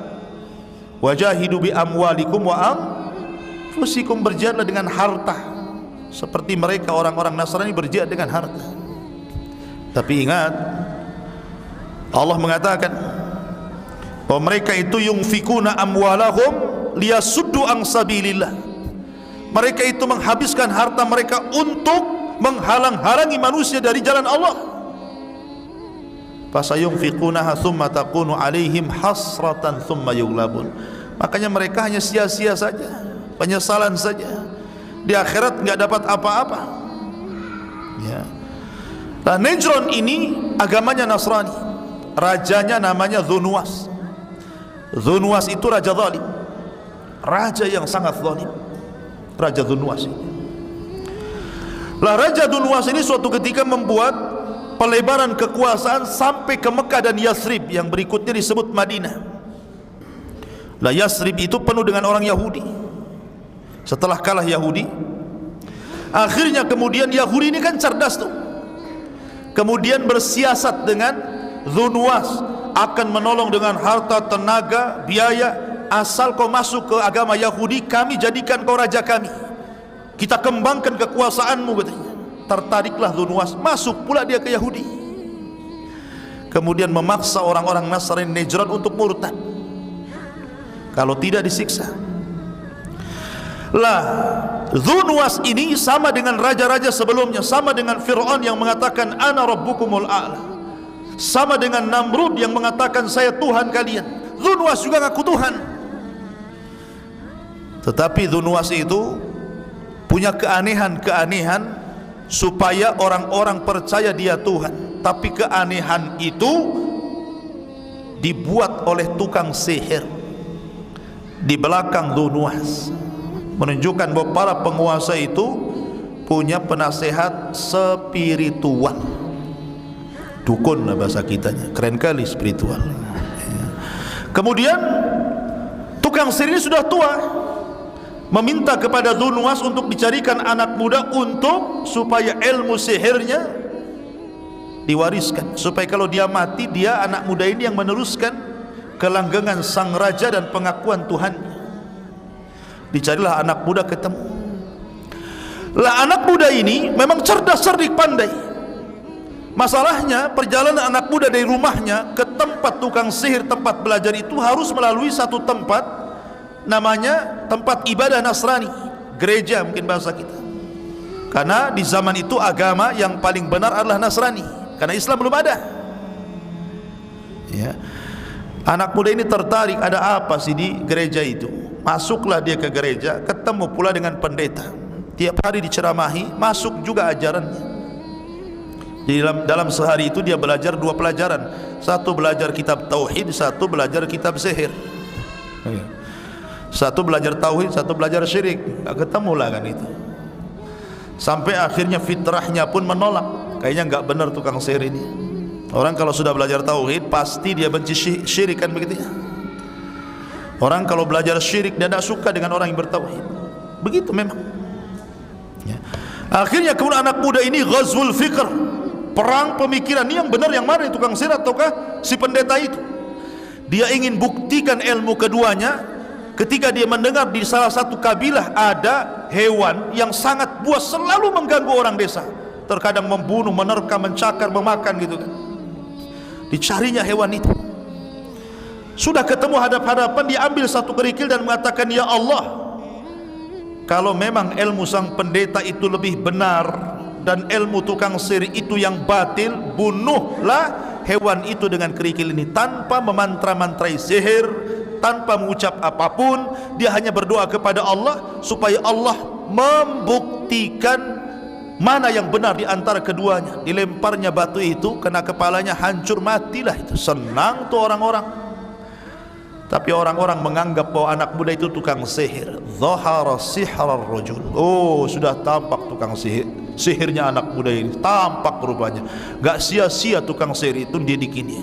Wajahidu bi amwalikum wa anfusikum, berjihadlah dengan harta. Seperti mereka orang-orang Nasrani berjihad dengan harta. Tapi ingat, Allah mengatakan bahwa mereka itu yunfikuna amwalahum liyasuddu an sabilillah. Mereka itu menghabiskan harta mereka untuk menghalang-halangi manusia dari jalan Allah. Fasayunfikunaha thumma takunu alaihim hasratan thumma yughlabun. Makanya mereka hanya sia-sia saja, penyesalan saja. Di akhirat enggak dapat apa-apa. Ya. Nah, Najran ini agamanya Nasrani. Rajanya namanya Dzunwas. Dzunwas itu raja zalim, raja yang sangat zalim, Raja Dzunwas ini. Lah Raja Dzunwas ini suatu ketika membuat pelebaran kekuasaan sampai ke Mekah dan Yasrib, yang berikutnya disebut Madinah. Lah Yasrib itu penuh dengan orang Yahudi. Setelah kalah Yahudi, akhirnya kemudian Yahudi ini kan cerdas tuh, kemudian bersiasat dengan Dzunwas akan menolong dengan harta, tenaga, biaya. Asal kau masuk ke agama Yahudi, kami jadikan kau raja kami, kita kembangkan kekuasaanmu katanya. Tertariklah Dzunwas, masuk pula dia ke Yahudi, kemudian memaksa orang-orang Nasrani Najran untuk murtad, kalau tidak disiksa. Lah Dzunwas ini sama dengan raja-raja sebelumnya, sama dengan Fir'aun yang mengatakan ana rabbukumul a'la, sama dengan Namrud yang mengatakan saya Tuhan kalian. Dzunwas juga ngaku Tuhan. Tetapi Dzunwas itu punya keanehan-keanehan supaya orang-orang percaya dia Tuhan. Tapi keanehan itu dibuat oleh tukang sihir di belakang Dzunwas, menunjukkan bahwa para penguasa itu punya penasehat spiritual. Dukun lah bahasa kitanya, keren kali spiritual. Kemudian tukang sihir ini sudah tua, meminta kepada Dzunwas untuk dicarikan anak muda untuk supaya ilmu sihirnya diwariskan, supaya kalau dia mati, dia anak muda ini yang meneruskan kelanggengan sang raja dan pengakuan Tuhannya. Dicarilah anak muda, ketemu. Lah anak muda ini memang cerdas, cerdik, pandai. Masalahnya perjalanan anak muda dari rumahnya ke tempat tukang sihir, tempat belajar itu harus melalui satu tempat, namanya tempat ibadah Nasrani, gereja mungkin bahasa kita. Karena di zaman itu agama yang paling benar adalah Nasrani, karena Islam belum ada. Ya. Anak muda ini tertarik, ada apa sih di gereja itu? Masuklah dia ke gereja, ketemu pula dengan pendeta. Tiap hari diceramahi, masuk juga ajarannya. Di dalam sehari itu dia belajar 2 pelajaran. Satu belajar kitab tauhid, satu belajar kitab sihir. Satu belajar tauhid, satu belajar syirik. Ketemu lah kan itu. Sampai akhirnya fitrahnya pun menolak. Kayaknya enggak benar tukang sihir ini. Orang kalau sudah belajar tauhid pasti dia benci syirik kan begitu ya. Orang kalau belajar syirik dia tidak suka dengan orang yang bertauhid. Begitu memang. Ya. Akhirnya kemudian anak muda ini ghazwul fikr, perang pemikiran. Ini yang benar yang mana, tukang sihir ataukah si pendeta itu? Dia ingin buktikan ilmu keduanya. Ketika dia mendengar di salah satu kabilah ada hewan yang sangat buas, selalu mengganggu orang desa, terkadang membunuh, menerkam, mencakar, memakan gitu kan. Dicarinya hewan itu. Sudah ketemu hadap-hadapan, dia ambil satu kerikil dan mengatakan, ya Allah, kalau memang ilmu sang pendeta itu lebih benar dan ilmu tukang sihir itu yang batil, bunuhlah hewan itu dengan kerikil ini, tanpa memantra-mantrai sihir, tanpa mengucap apapun. Dia hanya berdoa kepada Allah supaya Allah membuktikan mana yang benar di antara keduanya. Dilemparnya batu itu, kena kepalanya, hancur, matilah itu. Senang tuh orang-orang. Tapi orang-orang menganggap bahwa anak muda itu tukang sihir. Zahara sihrar rajul. Oh, sudah tampak tukang sihir, sihirnya anak muda ini, tampak rupanya. Gak sia-sia tukang sihir itu didikinnya.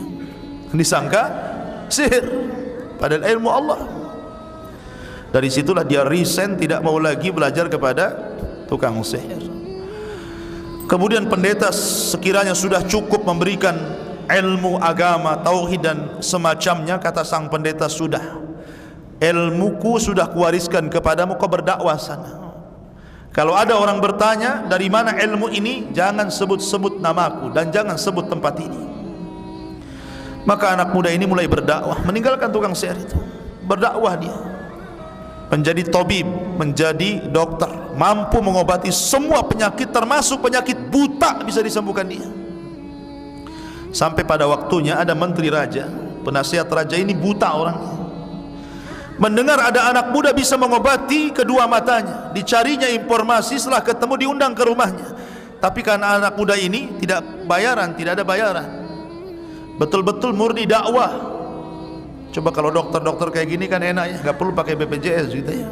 Disangka sihir, padahal ilmu Allah. Dari situlah dia resign, tidak mau lagi belajar kepada tukang sihir. Kemudian pendeta sekiranya sudah cukup memberikan ilmu agama, tauhid dan semacamnya, kata sang pendeta, sudah, ilmuku sudah kuwariskan kepadamu, kau berdakwah sana. Kalau ada orang bertanya dari mana ilmu ini, jangan sebut-sebut namaku dan jangan sebut tempat ini. Maka anak muda ini mulai berdakwah, meninggalkan tukang sihir itu, berdakwah dia, menjadi tabib, menjadi dokter, mampu mengobati semua penyakit, termasuk penyakit buta bisa disembuhkan dia. Sampai pada waktunya ada menteri raja, penasihat raja ini buta orangnya, mendengar ada anak muda bisa mengobati kedua matanya, dicarinya informasi, setelah ketemu diundang ke rumahnya. Tapi karena anak muda ini tidak bayaran, tidak ada bayaran, betul-betul murni dakwah. Coba kalau dokter-dokter kayak gini kan enak ya, nggak perlu pakai BPJS gitu ya,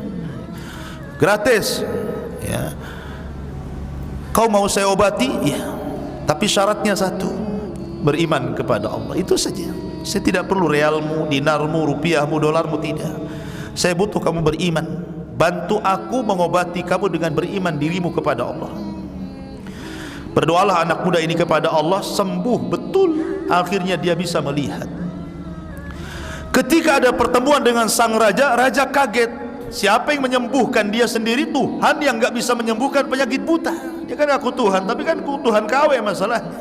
gratis ya. Kau mau saya obati? Ya, tapi syaratnya satu, beriman kepada Allah, itu saja. Saya tidak perlu realmu, dinarmu, rupiahmu, dolarmu, tidak. Saya butuh kamu beriman, bantu aku mengobati kamu dengan beriman dirimu kepada Allah. Berdoalah anak muda ini kepada Allah, sembuh betul. Akhirnya dia bisa melihat. Ketika ada pertemuan dengan sang raja, raja kaget. Siapa yang menyembuhkan dia sendiri? Tuhan yang gak bisa menyembuhkan penyakit buta. Dia kan aku Tuhan, tapi kan Tuhan KW masalahnya,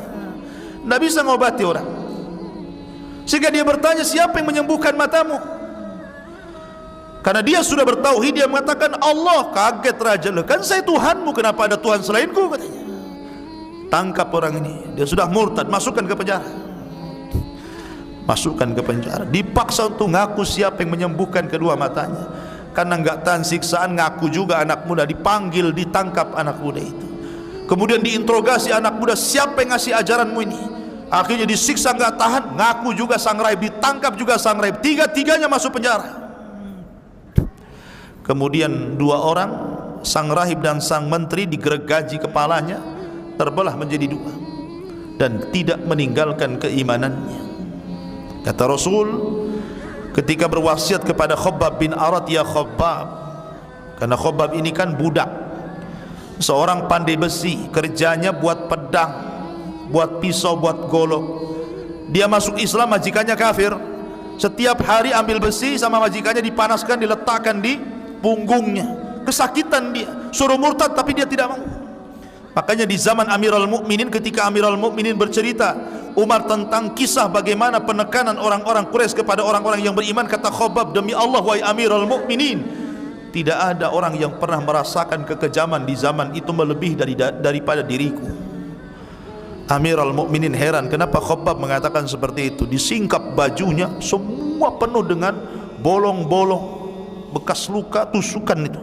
gak bisa ngobati orang. Sehingga dia bertanya, siapa yang menyembuhkan matamu? Karena dia sudah bertauhid, dia mengatakan Allah. Kaget raja, loh kan saya Tuhanmu, kenapa ada Tuhan selainku, katanya. Tangkap orang ini, dia sudah murtad, masukkan ke penjara. Masukkan ke penjara, dipaksa untuk ngaku siapa yang menyembuhkan kedua matanya. Karena enggak tahan siksaan, ngaku juga anak muda, dipanggil, ditangkap anak muda itu. Kemudian diinterogasi anak muda, siapa yang ngasih ajaranmu ini? Akhirnya disiksa enggak tahan, ngaku juga sang rahib, ditangkap juga sang rahib. Tiga-tiganya masuk penjara. Kemudian dua orang, sang rahib dan sang menteri, digergaji kepalanya, terbelah menjadi dua, dan tidak meninggalkan keimanannya. Kata Rasul ketika berwasiat kepada Khabbab bin Arat, ya Khabbab, karena Khabbab ini kan budak, seorang pandai besi, kerjanya buat pedang, buat pisau, buat golok. Dia masuk Islam, majikannya kafir. Setiap hari ambil besi sama majikannya, dipanaskan, diletakkan di punggungnya, kesakitan dia, suruh murtad tapi dia tidak mau. Makanya di zaman Amirul Mukminin, ketika Amirul Mukminin bercerita Umar tentang kisah bagaimana penekanan orang-orang Quraisy kepada orang-orang yang beriman, kata Khabbab, demi Allah wahai Amirul Mukminin, tidak ada orang yang pernah merasakan kekejaman di zaman itu melebihi daripada diriku. Amirul Mukminin heran, kenapa Khabbab mengatakan seperti itu? Disingkap bajunya, semua penuh dengan bolong-bolong, bekas luka, tusukan itu.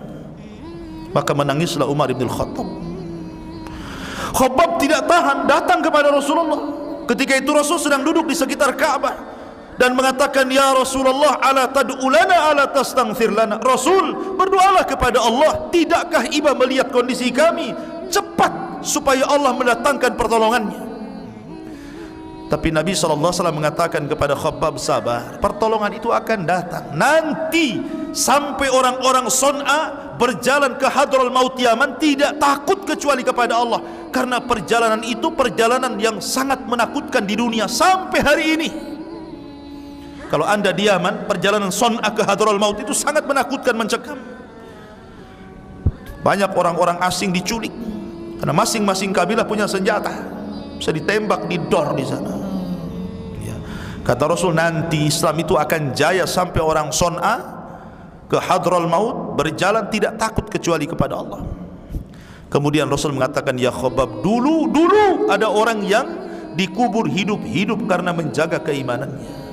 Maka menangislah Umar bin Khattab. Khabbab tidak tahan, datang kepada Rasulullah. Ketika itu Rasul sedang duduk di sekitar Ka'bah dan mengatakan, ya Rasulullah, ala tad'u lana ala tastaghfir lana. Rasul, berdoalah kepada Allah, tidakkah iba melihat kondisi kami? Cepat supaya Allah mendatangkan pertolongannya. Tapi Nabi SAW mengatakan kepada Khabbab, sabar, pertolongan itu akan datang nanti. Sampai orang-orang Son'a berjalan ke Hadraul Maut Yaman tidak takut kecuali kepada Allah, karena perjalanan itu perjalanan yang sangat menakutkan di dunia sampai hari ini. Kalau anda di Yaman, perjalanan Son'a ke Hadraul Maut itu sangat menakutkan, mencekam. Banyak orang-orang asing diculik karena masing-masing kabilah punya senjata, bisa ditembak, didor di sana. Ya. Kata Rasul, nanti Islam itu akan jaya sampai orang Son'a ke Hadraul Maut berjalan tidak takut kecuali kepada Allah. Kemudian Rasul mengatakan, ya Khabbab, dulu ada orang yang dikubur hidup-hidup karena menjaga keimanannya.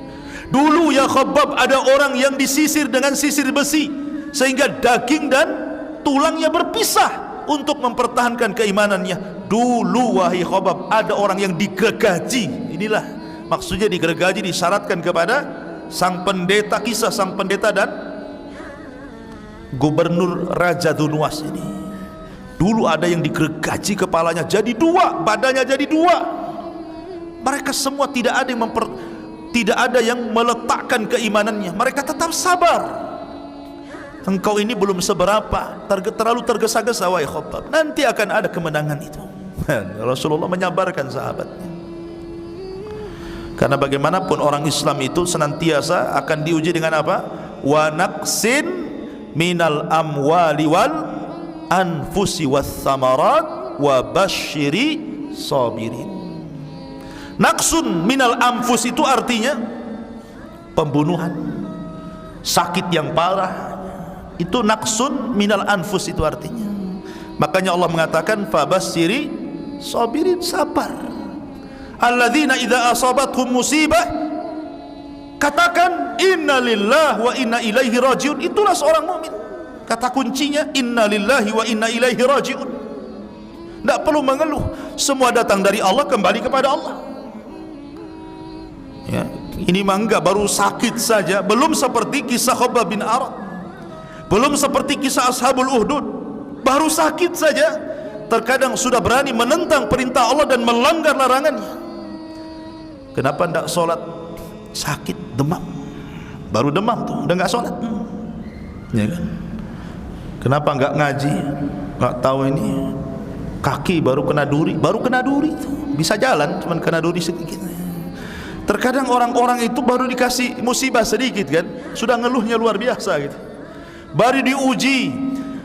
Dulu ya Khabbab, ada orang yang disisir dengan sisir besi sehingga daging dan tulangnya berpisah untuk mempertahankan keimanannya. Dulu wahai Khabbab, ada orang yang digergaji. Inilah maksudnya digergaji, disyaratkan kepada sang pendeta, kisah sang pendeta dan gubernur Raja Dunwas ini. Dulu ada yang digergaji, kepalanya jadi dua, badannya jadi dua. Mereka semua tidak ada yang meletakkan keimanannya. Mereka tetap sabar. engkau ini belum seberapa, terlalu tergesa-gesa wahai Khabbab, nanti akan ada kemenangan itu. Rasulullah menyabarkan sahabatnya, karena bagaimanapun orang Islam itu senantiasa akan diuji dengan apa? Wa naqsin minal amwali wal anfusi was samarat wa basyiri sabirin. Naqsun minal anfus itu artinya pembunuhan, sakit yang parah, itu naqsun minal anfus itu artinya. Makanya Allah mengatakan fabasyiri sabirin, sabar. Alladzina idza asabathum musibah katakan inna lillahi wa inna ilaihi rajiun. Itulah seorang mukmin. Kata kuncinya inna lillahi wa inna ilaihi rajiun. Tidak perlu mengeluh, semua datang dari Allah, kembali kepada Allah. Ya, ini mangga baru sakit saja, belum seperti kisah Khabbab bin Arat, belum seperti kisah Ashabul Uhdud. Baru sakit saja terkadang sudah berani menentang perintah Allah dan melanggar larangannya. Kenapa tidak sholat? Sakit, demam, baru demam tuh udah nggak sholat, ya kan? Kenapa nggak ngaji? Nggak tahu ini kaki baru kena duri tuh. Bisa jalan cuman kena duri sedikit. Terkadang orang-orang itu baru dikasih musibah sedikit kan, sudah ngeluhnya luar biasa gitu. Baru diuji,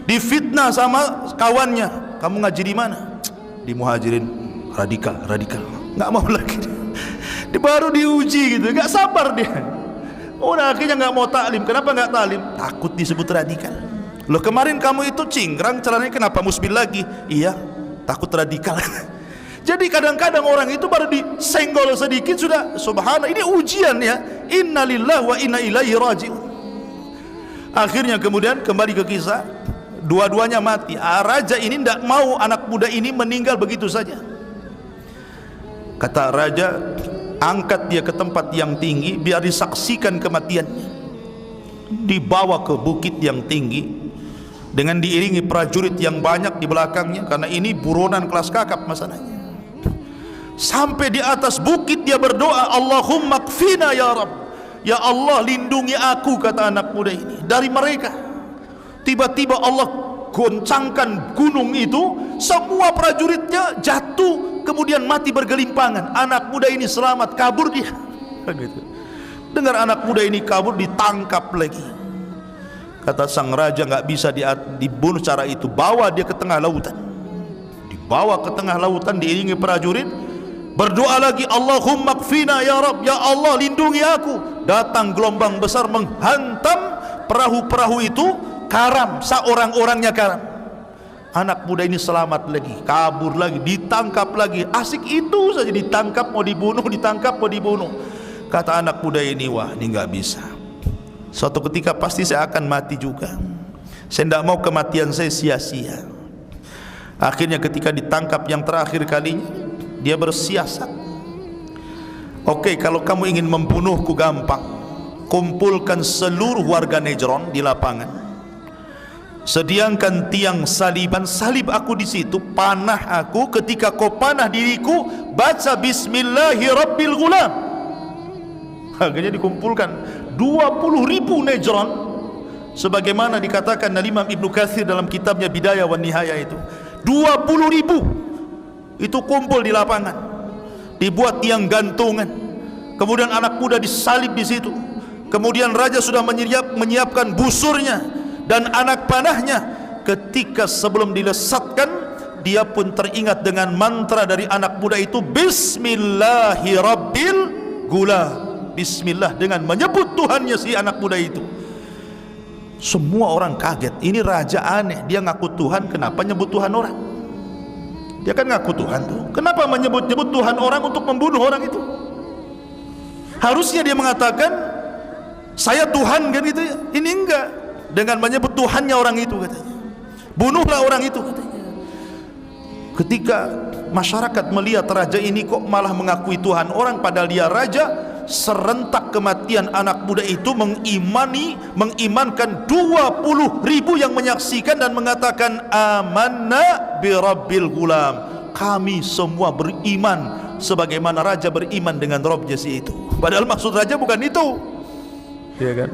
difitnah sama kawannya, kamu ngaji di mana? Di Muhajirin. Radikal, nggak mau lagi. Dia baru diuji gitu, nggak sabar dia. Udah akhirnya nggak mau taklim. Kenapa nggak taklim? Takut disebut radikal. Loh, kemarin kamu itu cingkrang celananya, kenapa musbil lagi? Iya, takut radikal. Jadi kadang-kadang orang itu baru disenggol sedikit sudah subhanallah, ini ujian ya. Innalillahi wa inna ilaihi rajiun. Akhirnya kemudian kembali ke kisah, dua-duanya mati. Raja ini tidak mau anak muda ini meninggal begitu saja. Kata raja, angkat dia ke tempat yang tinggi biar disaksikan kematiannya. Dibawa ke bukit yang tinggi dengan diiringi prajurit yang banyak di belakangnya, karena ini buronan kelas kakap masalahnya. Sampai di atas bukit dia berdoa, Allahumma kfina ya Rabb, ya Allah lindungi aku, kata anak muda ini, dari mereka. Tiba-tiba Allah goncangkan gunung itu, semua prajuritnya jatuh kemudian mati bergelimpangan. Anak muda ini selamat, kabur dia. Dengar anak muda ini kabur, ditangkap lagi. Kata sang raja, nggak bisa dibunuh cara itu, bawa dia ke tengah lautan. Dibawa ke tengah lautan diiringi prajurit, berdoa lagi, Allahumma kfina ya Rabb, ya Allah lindungi aku. Datang gelombang besar menghantam perahu-perahu itu, karam, seorang-orangnya karam. Anak muda ini selamat lagi, kabur lagi, ditangkap lagi. Asik itu saja, ditangkap mau dibunuh, ditangkap mau dibunuh. Kata anak muda ini, wah ini nggak bisa, suatu ketika pasti saya akan mati juga. Saya tidak mau kematian saya sia-sia. Akhirnya ketika ditangkap yang terakhir kalinya, dia bersiasat, oke, kalau kamu ingin membunuhku gampang, kumpulkan seluruh warga Najran di lapangan, sediakan tiang saliban, salib aku di situ, panah aku, ketika kau panah diriku, baca Bismillahirrabbilghulam. Akhirnya dikumpulkan 20.000 Najran, sebagaimana dikatakan oleh Imam Ibnu Katsir dalam kitabnya Bidayah wa Nihayah itu. 20.000 itu kumpul di lapangan, dibuat tiang gantungan, kemudian anak muda disalib di situ. Kemudian raja sudah menyiapkan busurnya dan anak panahnya. Ketika sebelum dilesatkan, dia pun teringat dengan mantra dari anak muda itu, Bismillahirrabbilghulam. Bismillah, dengan menyebut Tuhannya si anak muda itu. Semua orang kaget, ini raja aneh, dia ngaku Tuhan, kenapa nyebut Tuhan orang? Dia kan ngaku Tuhan tuh, kenapa menyebut-nyebut Tuhan orang untuk membunuh orang itu? Harusnya dia mengatakan saya Tuhan kan gitu ya. Ini enggak, dengan menyebut Tuhannya orang itu katanya. Bunuhlah orang itu katanya. Ketika masyarakat melihat raja ini kok malah mengakui Tuhan orang padahal dia raja, serentak kematian anak muda itu mengimankan 20.000 yang menyaksikan dan mengatakan amanna birabbil ghulam, kami semua beriman sebagaimana raja beriman dengan Rabbnya si itu. Padahal maksud raja bukan itu, ya kan?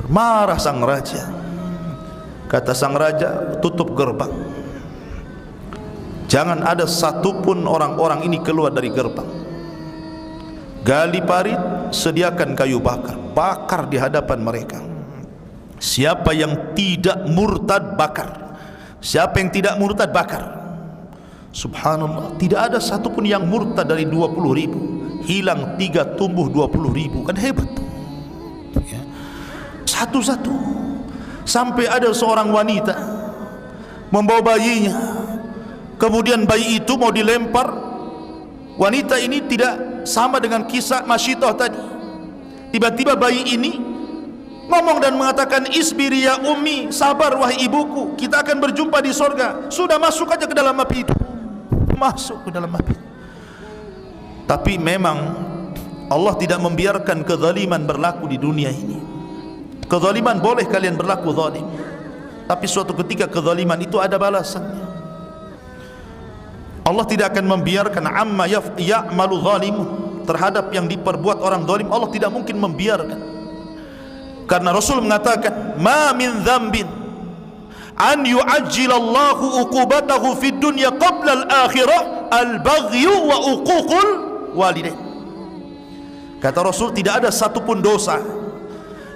Marah sang raja, Kata sang raja, tutup gerbang, jangan ada satupun orang-orang ini keluar dari gerbang. Gali parit, sediakan kayu bakar, bakar di hadapan mereka. Siapa yang tidak murtad bakar, siapa yang tidak murtad bakar. Subhanallah, tidak ada satupun yang murtad dari 20.000. Hilang 3, tumbuh 20.000. Kan hebat ya. Satu-satu, sampai ada seorang wanita membawa bayinya, kemudian bayi itu mau dilempar. Wanita ini tidak sama dengan kisah Masyitah tadi. Tiba-tiba bayi ini ngomong dan mengatakan, isbiri ya ummi, sabar wahai ibuku, kita akan berjumpa di sorga. Sudah, masuk aja ke dalam api itu. Masuk ke dalam api. Tapi memang Allah tidak membiarkan kezaliman berlaku di dunia ini. Kezaliman boleh kalian berlaku zalim, tapi suatu ketika kezaliman itu ada balasannya. Allah tidak akan membiarkan amma ya'malu zalimun, terhadap yang diperbuat orang zalim Allah tidak mungkin membiarkan. Karena Rasul mengatakan, ma min dzambin an yu'ajjilallahu uqubatahu fid dunya qabla al-akhirah al-baghyu wa uququl walidain. Kata Rasul, tidak ada satupun dosa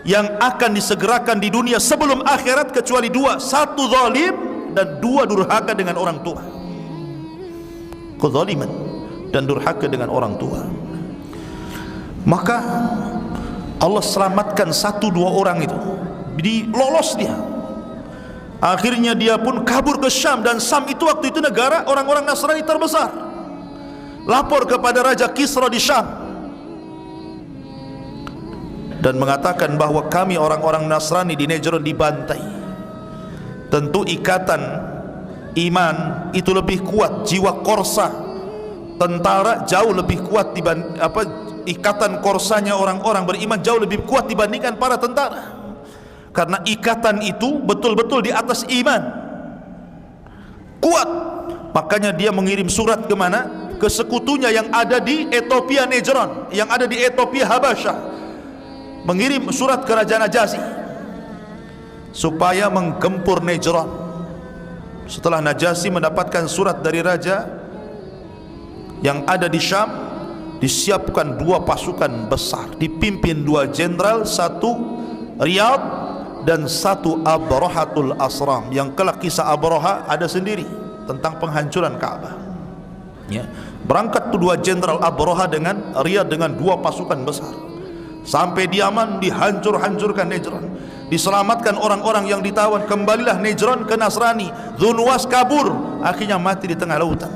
yang akan disegerakan di dunia sebelum akhirat kecuali dua: satu zalim, dan dua durhaka dengan orang tua. Kezaliman dan durhaka dengan orang tua. Maka Allah selamatkan 1-2 orang itu, lolos dia. Akhirnya dia pun kabur ke Syam, dan Syam itu waktu itu negara orang-orang Nasrani terbesar. Lapor kepada Raja Kisra di Syam dan mengatakan bahwa kami orang-orang Nasrani di Najran dibantai. Tentu ikatan iman itu lebih kuat, jiwa korsa tentara jauh lebih kuat ikatan korsanya orang-orang beriman jauh lebih kuat dibandingkan para tentara. Karena ikatan itu betul-betul di atas iman, kuat. Makanya dia mengirim surat ke mana? Ke sekutunya yang ada di Ethiopia Najran, yang ada di Ethiopia Habasyah. Mengirim surat ke Raja Najasyi supaya menggempur Najran. Setelah Najasyi mendapatkan surat dari raja yang ada di Syam, disiapkan 2 pasukan besar, dipimpin 2 jenderal, 1 Riyadh dan 1 Abrahatul Asram. Yang kelak kisah Abraha ada sendiri tentang penghancuran Ka'bah ya. Berangkat tuh 2 jenderal Abraha dengan Riyadh dengan 2 pasukan besar, sampai di Yaman, dihancur-hancurkan Najran, diselamatkan orang-orang yang ditawan. Kembalilah Najran ke Nasrani. Dzunwas kabur, akhirnya mati di tengah lautan.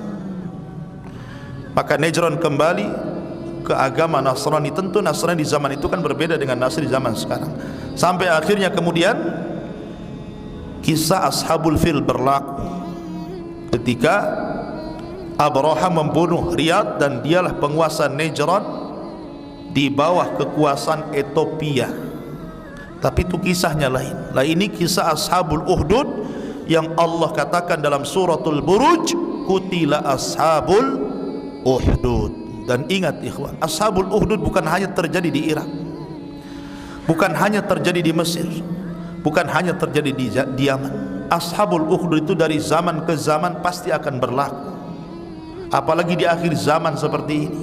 Maka Najran kembali ke agama Nasrani. Tentu Nasrani di zaman itu kan berbeda dengan Nasrani di zaman sekarang. Sampai akhirnya kemudian kisah Ashabul Fil berlaku ketika Abraha membunuh Riyadh, dan dialah penguasa Najran di bawah kekuasaan Ethiopia. Tapi itu kisahnya lain. Lah ini kisah Ashabul Uhdud yang Allah katakan dalam suratul Buruj, qutila ashabul Uhdud. Dan ingat ikhwan, Ashabul Uhdud bukan hanya terjadi di Irak, bukan hanya terjadi di Mesir, bukan hanya terjadi di Yaman. Ashabul Uhdud itu dari zaman ke zaman pasti akan berlaku, apalagi di akhir zaman seperti ini,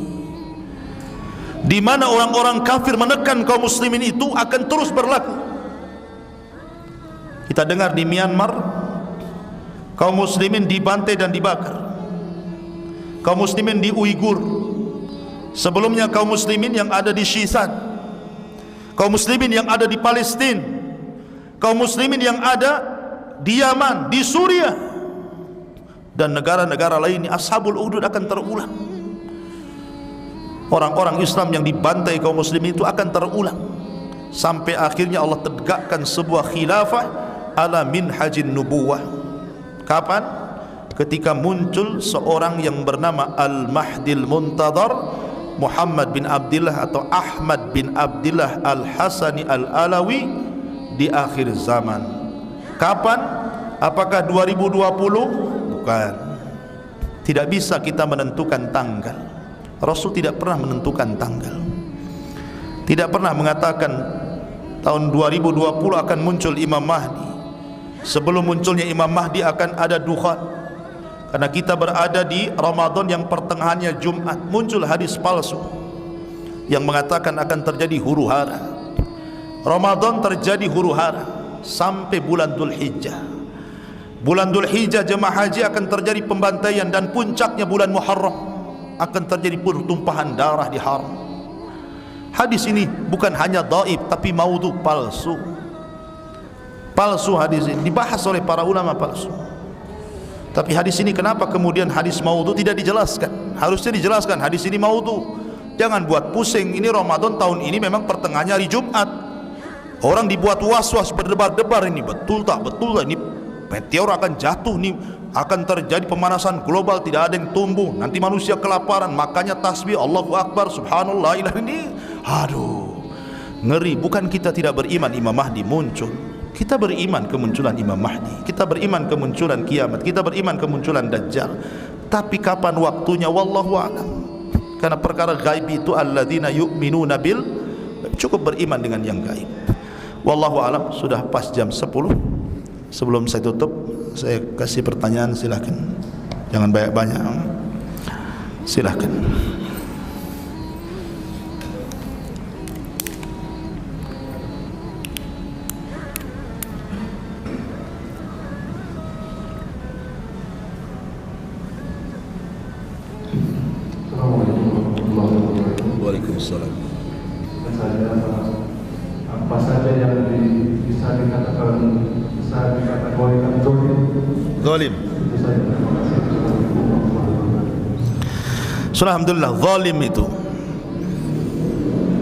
di mana orang-orang kafir menekan kaum muslimin, itu akan terus berlaku. Kita dengar di Myanmar kaum muslimin dibantai dan dibakar, kaum muslimin di Uighur, sebelumnya kaum muslimin yang ada di Shishan, kaum muslimin yang ada di Palestina, kaum muslimin yang ada di Yaman, di Suriah dan negara-negara lain. Ashabul Uhdud akan terulang. Orang-orang Islam yang dibantai kaum muslimin itu akan terulang sampai akhirnya Allah tegakkan sebuah khilafah ala minhajin nubuwah. Kapan? Ketika muncul seorang yang bernama Al-Mahdil Muntadhar, Muhammad bin Abdullah atau Ahmad bin Abdullah Al-Hasani Al-Alawi di akhir zaman. Kapan? Apakah 2020? Bukan. Tidak bisa kita menentukan tanggal. Rasul tidak pernah menentukan tanggal, tidak pernah mengatakan tahun 2020 akan muncul Imam Mahdi, sebelum munculnya Imam Mahdi akan ada dukhan. Karena kita berada di Ramadan yang pertengahannya Jumat, muncul hadis palsu yang mengatakan akan terjadi huru-hara. Ramadan terjadi huru-hara sampai bulan Dzulhijjah. Bulan Dzulhijjah jemaah haji akan terjadi pembantaian, dan puncaknya bulan Muharram akan terjadi pertumpahan darah di haram. Hadis ini bukan hanya dhaif tapi maudhu, palsu. Palsu hadis ini dibahas oleh para ulama palsu. Tapi hadis ini kenapa kemudian hadis maudhu tidak dijelaskan? Harusnya dijelaskan hadis ini maudhu. Jangan buat pusing. Ini Ramadan tahun ini memang pertengahannya hari Jumat. Orang dibuat was-was, berdebar-debar, ini betul tak betul tak, ini meteor akan jatuh, nih akan terjadi pemanasan global, tidak ada yang tumbuh, nanti manusia kelaparan, makanya tasbih Allahu Akbar, subhanallah, ilah. Ini aduh ngeri. Bukan kita tidak beriman Imam Mahdi muncul, kita beriman kemunculan Imam Mahdi, kita beriman kemunculan kiamat, kita beriman kemunculan Dajjal. Tapi kapan waktunya wallahu a'lam. Karena perkara gaib itu alladzina yu'minuna bil, cukup beriman dengan yang gaib. Wallahu a'lam. Sudah pas jam 10. Sebelum saya tutup, saya kasih pertanyaan, silahkan. Jangan banyak-banyak. Silahkan. Waalaikumsalam. Apa saja yang bisa dikatakan zalim? Alhamdulillah, zalim itu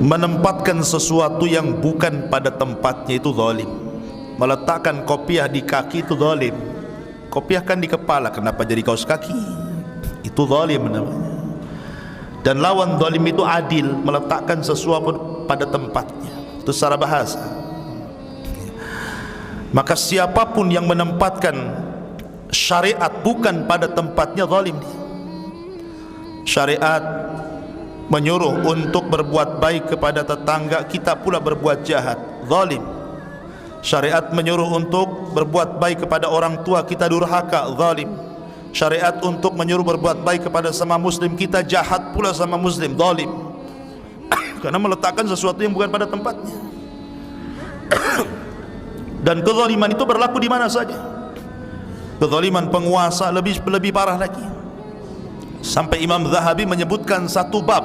menempatkan sesuatu yang bukan pada tempatnya, itu zalim. Meletakkan kopiah di kaki itu zalim. Kopiah kan di kepala, kenapa jadi kaos kaki? Itu zalim namanya. Dan lawan zalim itu adil, meletakkan sesuatu pada tempatnya. Itu secara bahasa. Maka siapapun yang menempatkan syariat bukan pada tempatnya, zalim dia. Syariat menyuruh untuk berbuat baik kepada tetangga, kita pula berbuat jahat, zalim. Syariat menyuruh untuk berbuat baik kepada orang tua, kita durhaka, zalim. Syariat untuk menyuruh berbuat baik kepada sama muslim, kita jahat pula sama muslim, zalim. Karena meletakkan sesuatu yang bukan pada tempatnya. Dan kezaliman itu berlaku di mana saja. Kezaliman penguasa lebih parah lagi. Sampai Imam Zahabi menyebutkan satu bab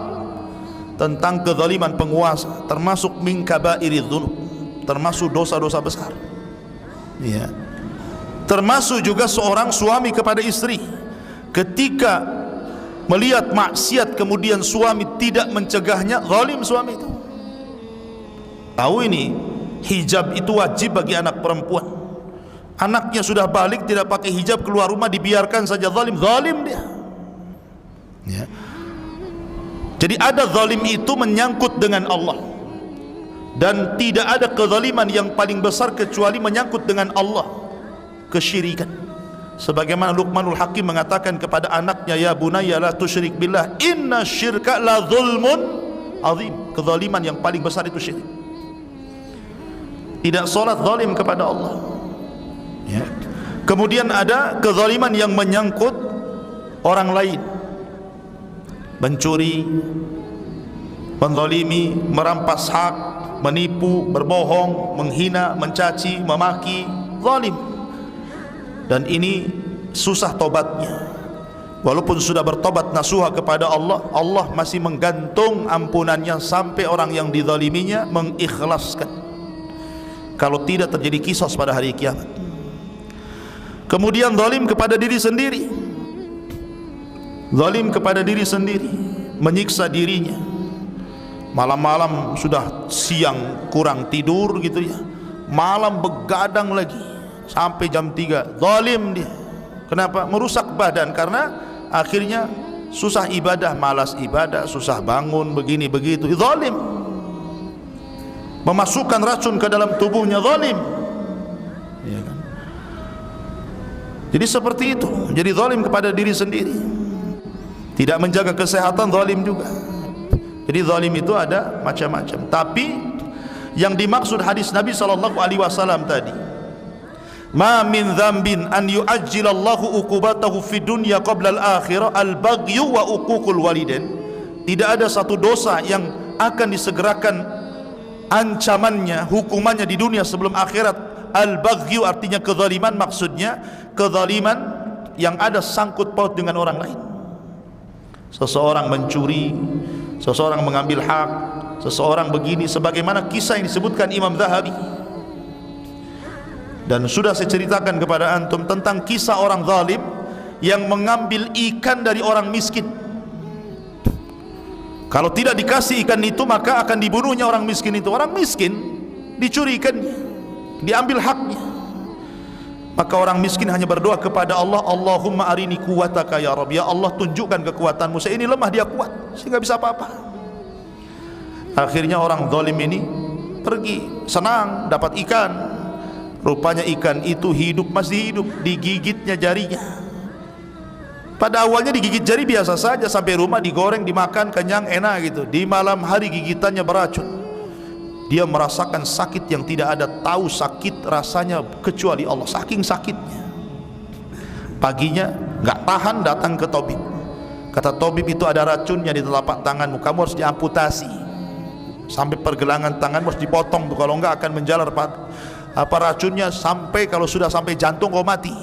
tentang kezaliman penguasa, termasuk min kabairiz dzunub, termasuk dosa-dosa besar. Ya. Termasuk juga seorang suami kepada istri, ketika melihat maksiat kemudian suami tidak mencegahnya, zalim suami itu. Tahu ini hijab itu wajib bagi anak perempuan, anaknya sudah balik tidak pakai hijab, keluar rumah dibiarkan saja, zalim, zalim dia. Ya. Jadi ada zalim itu menyangkut dengan Allah, dan tidak ada kezaliman yang paling besar kecuali menyangkut dengan Allah, kesyirikan. Sebagaimana Luqmanul Hakim mengatakan kepada anaknya, ya bunayya la tusyrik billah inna syirka la zulmun azim. Kezaliman yang paling besar itu syirik. Tidak solat, zalim kepada Allah. Ya. Kemudian ada kezaliman yang menyangkut orang lain, mencuri, menzalimi, merampas hak, menipu, berbohong, menghina, mencaci, memaki, zalim. Dan ini susah tobatnya. Walaupun sudah bertobat nasuha kepada Allah, Allah masih menggantung ampunannya sampai orang yang dizaliminya mengikhlaskan. Kalau tidak terjadi kisos pada hari kiamat. Kemudian zalim kepada diri sendiri. Zalim kepada diri sendiri, menyiksa dirinya. Malam-malam sudah siang kurang tidur gitu ya, malam begadang lagi sampai jam 3, zalim dia. Kenapa? Merusak badan, karena akhirnya susah ibadah, malas ibadah, susah bangun, begini begitu, zalim. Memasukkan racun ke dalam tubuhnya, zalim. Ya kan? Jadi seperti itu. Jadi zalim kepada diri sendiri. Tidak menjaga kesehatan, zalim juga. Jadi zalim itu ada macam-macam. Tapi yang dimaksud hadis Nabi SAW tadi, ma min dzambin an yu'ajjilallahu uqubatahu fid dunya qabla al-akhirah al-baghyu wa uququl walidain. Tidak ada satu dosa yang akan disegerakan ancamannya, hukumannya di dunia sebelum akhirat. Al-baghyu artinya kezaliman, maksudnya kezaliman yang ada sangkut paut dengan orang lain. Seseorang mencuri, seseorang mengambil hak, seseorang begini, sebagaimana kisah yang disebutkan Imam Zahabi. Dan sudah saya ceritakan kepada antum tentang kisah orang zalim yang mengambil ikan dari orang miskin. Kalau tidak dikasih ikan itu, maka akan dibunuhnya orang miskin itu. Orang miskin dicuri ikannya, diambil haknya. Maka orang miskin hanya berdoa kepada Allah, Allahumma arini quwwataka ya Rabb, ya Allah tunjukkan kekuatanmu. Saya ini lemah, dia kuat, saya nggak bisa apa-apa. Akhirnya orang zalim ini pergi, senang dapat ikan. Rupanya ikan itu hidup, masih hidup, digigitnya jarinya. Pada awalnya digigit jari biasa saja, sampai rumah digoreng, dimakan, kenyang, enak gitu. Di malam hari gigitannya beracun. Dia merasakan sakit yang tidak ada tahu sakit rasanya kecuali Allah, saking sakitnya. Paginya nggak tahan, datang ke tabib. Kata tabib, itu ada racunnya di telapak tanganmu, kamu harus diamputasi. Sampai pergelangan tanganmu harus dipotong, kalau enggak akan menjalar racunnya sampai, kalau sudah sampai jantung kau mati.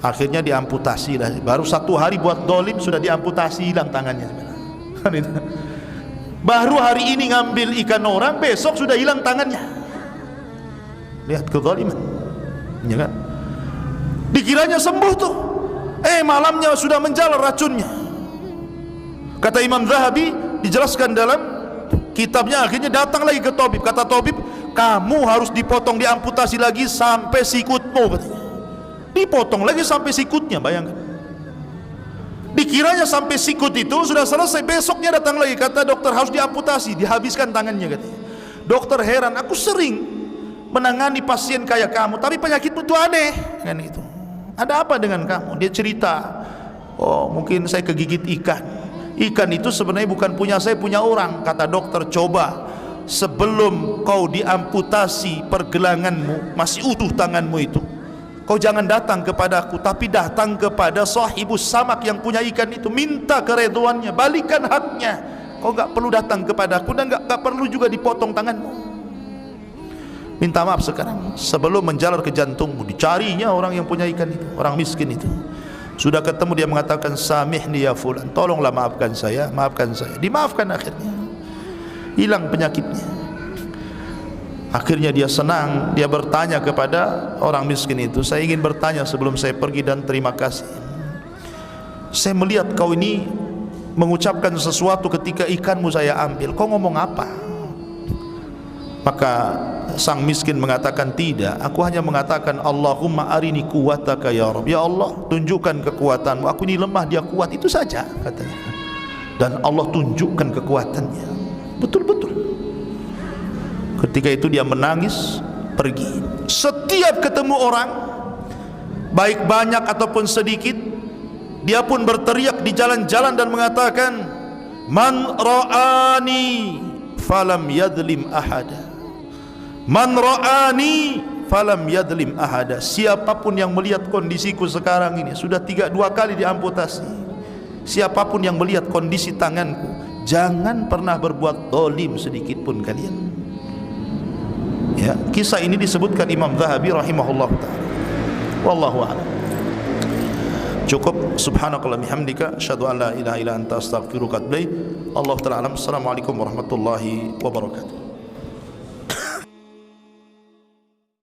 Akhirnya diamputasi lah. Baru 1 hari buat dolim sudah diamputasi, hilang tangannya. Baru hari ini ngambil ikan orang, besok sudah hilang tangannya. Lihat kezaliman, ya kan? Dikiranya sembuh tuh, malamnya sudah menjalar racunnya. Kata Imam Zahabi, dijelaskan dalam kitabnya, akhirnya datang lagi ke tabib. Kata tabib, kamu harus dipotong, diamputasi lagi sampai sikutmu, katanya. Dipotong lagi sampai sikutnya, bayangkan. Dikiranya sampai sikut itu sudah selesai, besoknya datang lagi, kata dokter harus diamputasi, dihabiskan tangannya, katanya. Dokter heran, aku sering menangani pasien kayak kamu, tapi penyakitmu itu aneh, kan itu. Ada apa dengan kamu? Dia cerita, oh mungkin saya kegigit ikan. Ikan itu sebenarnya bukan punya saya, punya orang. Kata dokter, coba sebelum kau diamputasi pergelanganmu, masih utuh tanganmu itu, kau jangan datang kepadaku, tapi datang kepada sahibus samak yang punya ikan itu, minta kereduannya, balikan haknya. Kau gak perlu datang kepadaku dan gak perlu juga dipotong tanganmu. Minta maaf sekarang, sebelum menjalar ke jantungmu. Dicarinya orang yang punya ikan itu, orang miskin itu. Sudah ketemu, dia mengatakan, samihni ya fulan, tolonglah maafkan saya, maafkan saya. Dimaafkan akhirnya, hilang penyakitnya. Akhirnya dia senang, dia bertanya kepada orang miskin itu, saya ingin bertanya sebelum saya pergi dan terima kasih. Saya melihat kau ini mengucapkan sesuatu ketika ikanmu saya ambil, kau ngomong apa? Maka sang miskin mengatakan, tidak, aku hanya mengatakan Allahumma arini quwwataka ya Rabb, ya Allah tunjukkan kekuatanmu, aku ini lemah, dia kuat, itu saja katanya. Dan Allah tunjukkan kekuatannya, betul-betul. Ketika itu dia menangis, pergi. Setiap ketemu orang, baik banyak ataupun sedikit, dia pun berteriak di jalan-jalan dan mengatakan, man ra'ani falam yadlim ahada, man ra'ani falam yadlim ahada. Siapapun yang melihat kondisiku sekarang ini, sudah 2 kali diamputasi, siapapun yang melihat kondisi tanganku, jangan pernah berbuat zalim sedikit pun kalian. Ya, kisah ini disebutkan Imam Zahabi rahimahullah ta'ala. Wallahu a'lam. Cukup. Subhanakallah bihamdika, asyhadu an la ilaha illa anta, astaghfiruka wa atubu ilaik. Allah ta'ala alam. Assalamualaikum warahmatullahi wabarakatuh.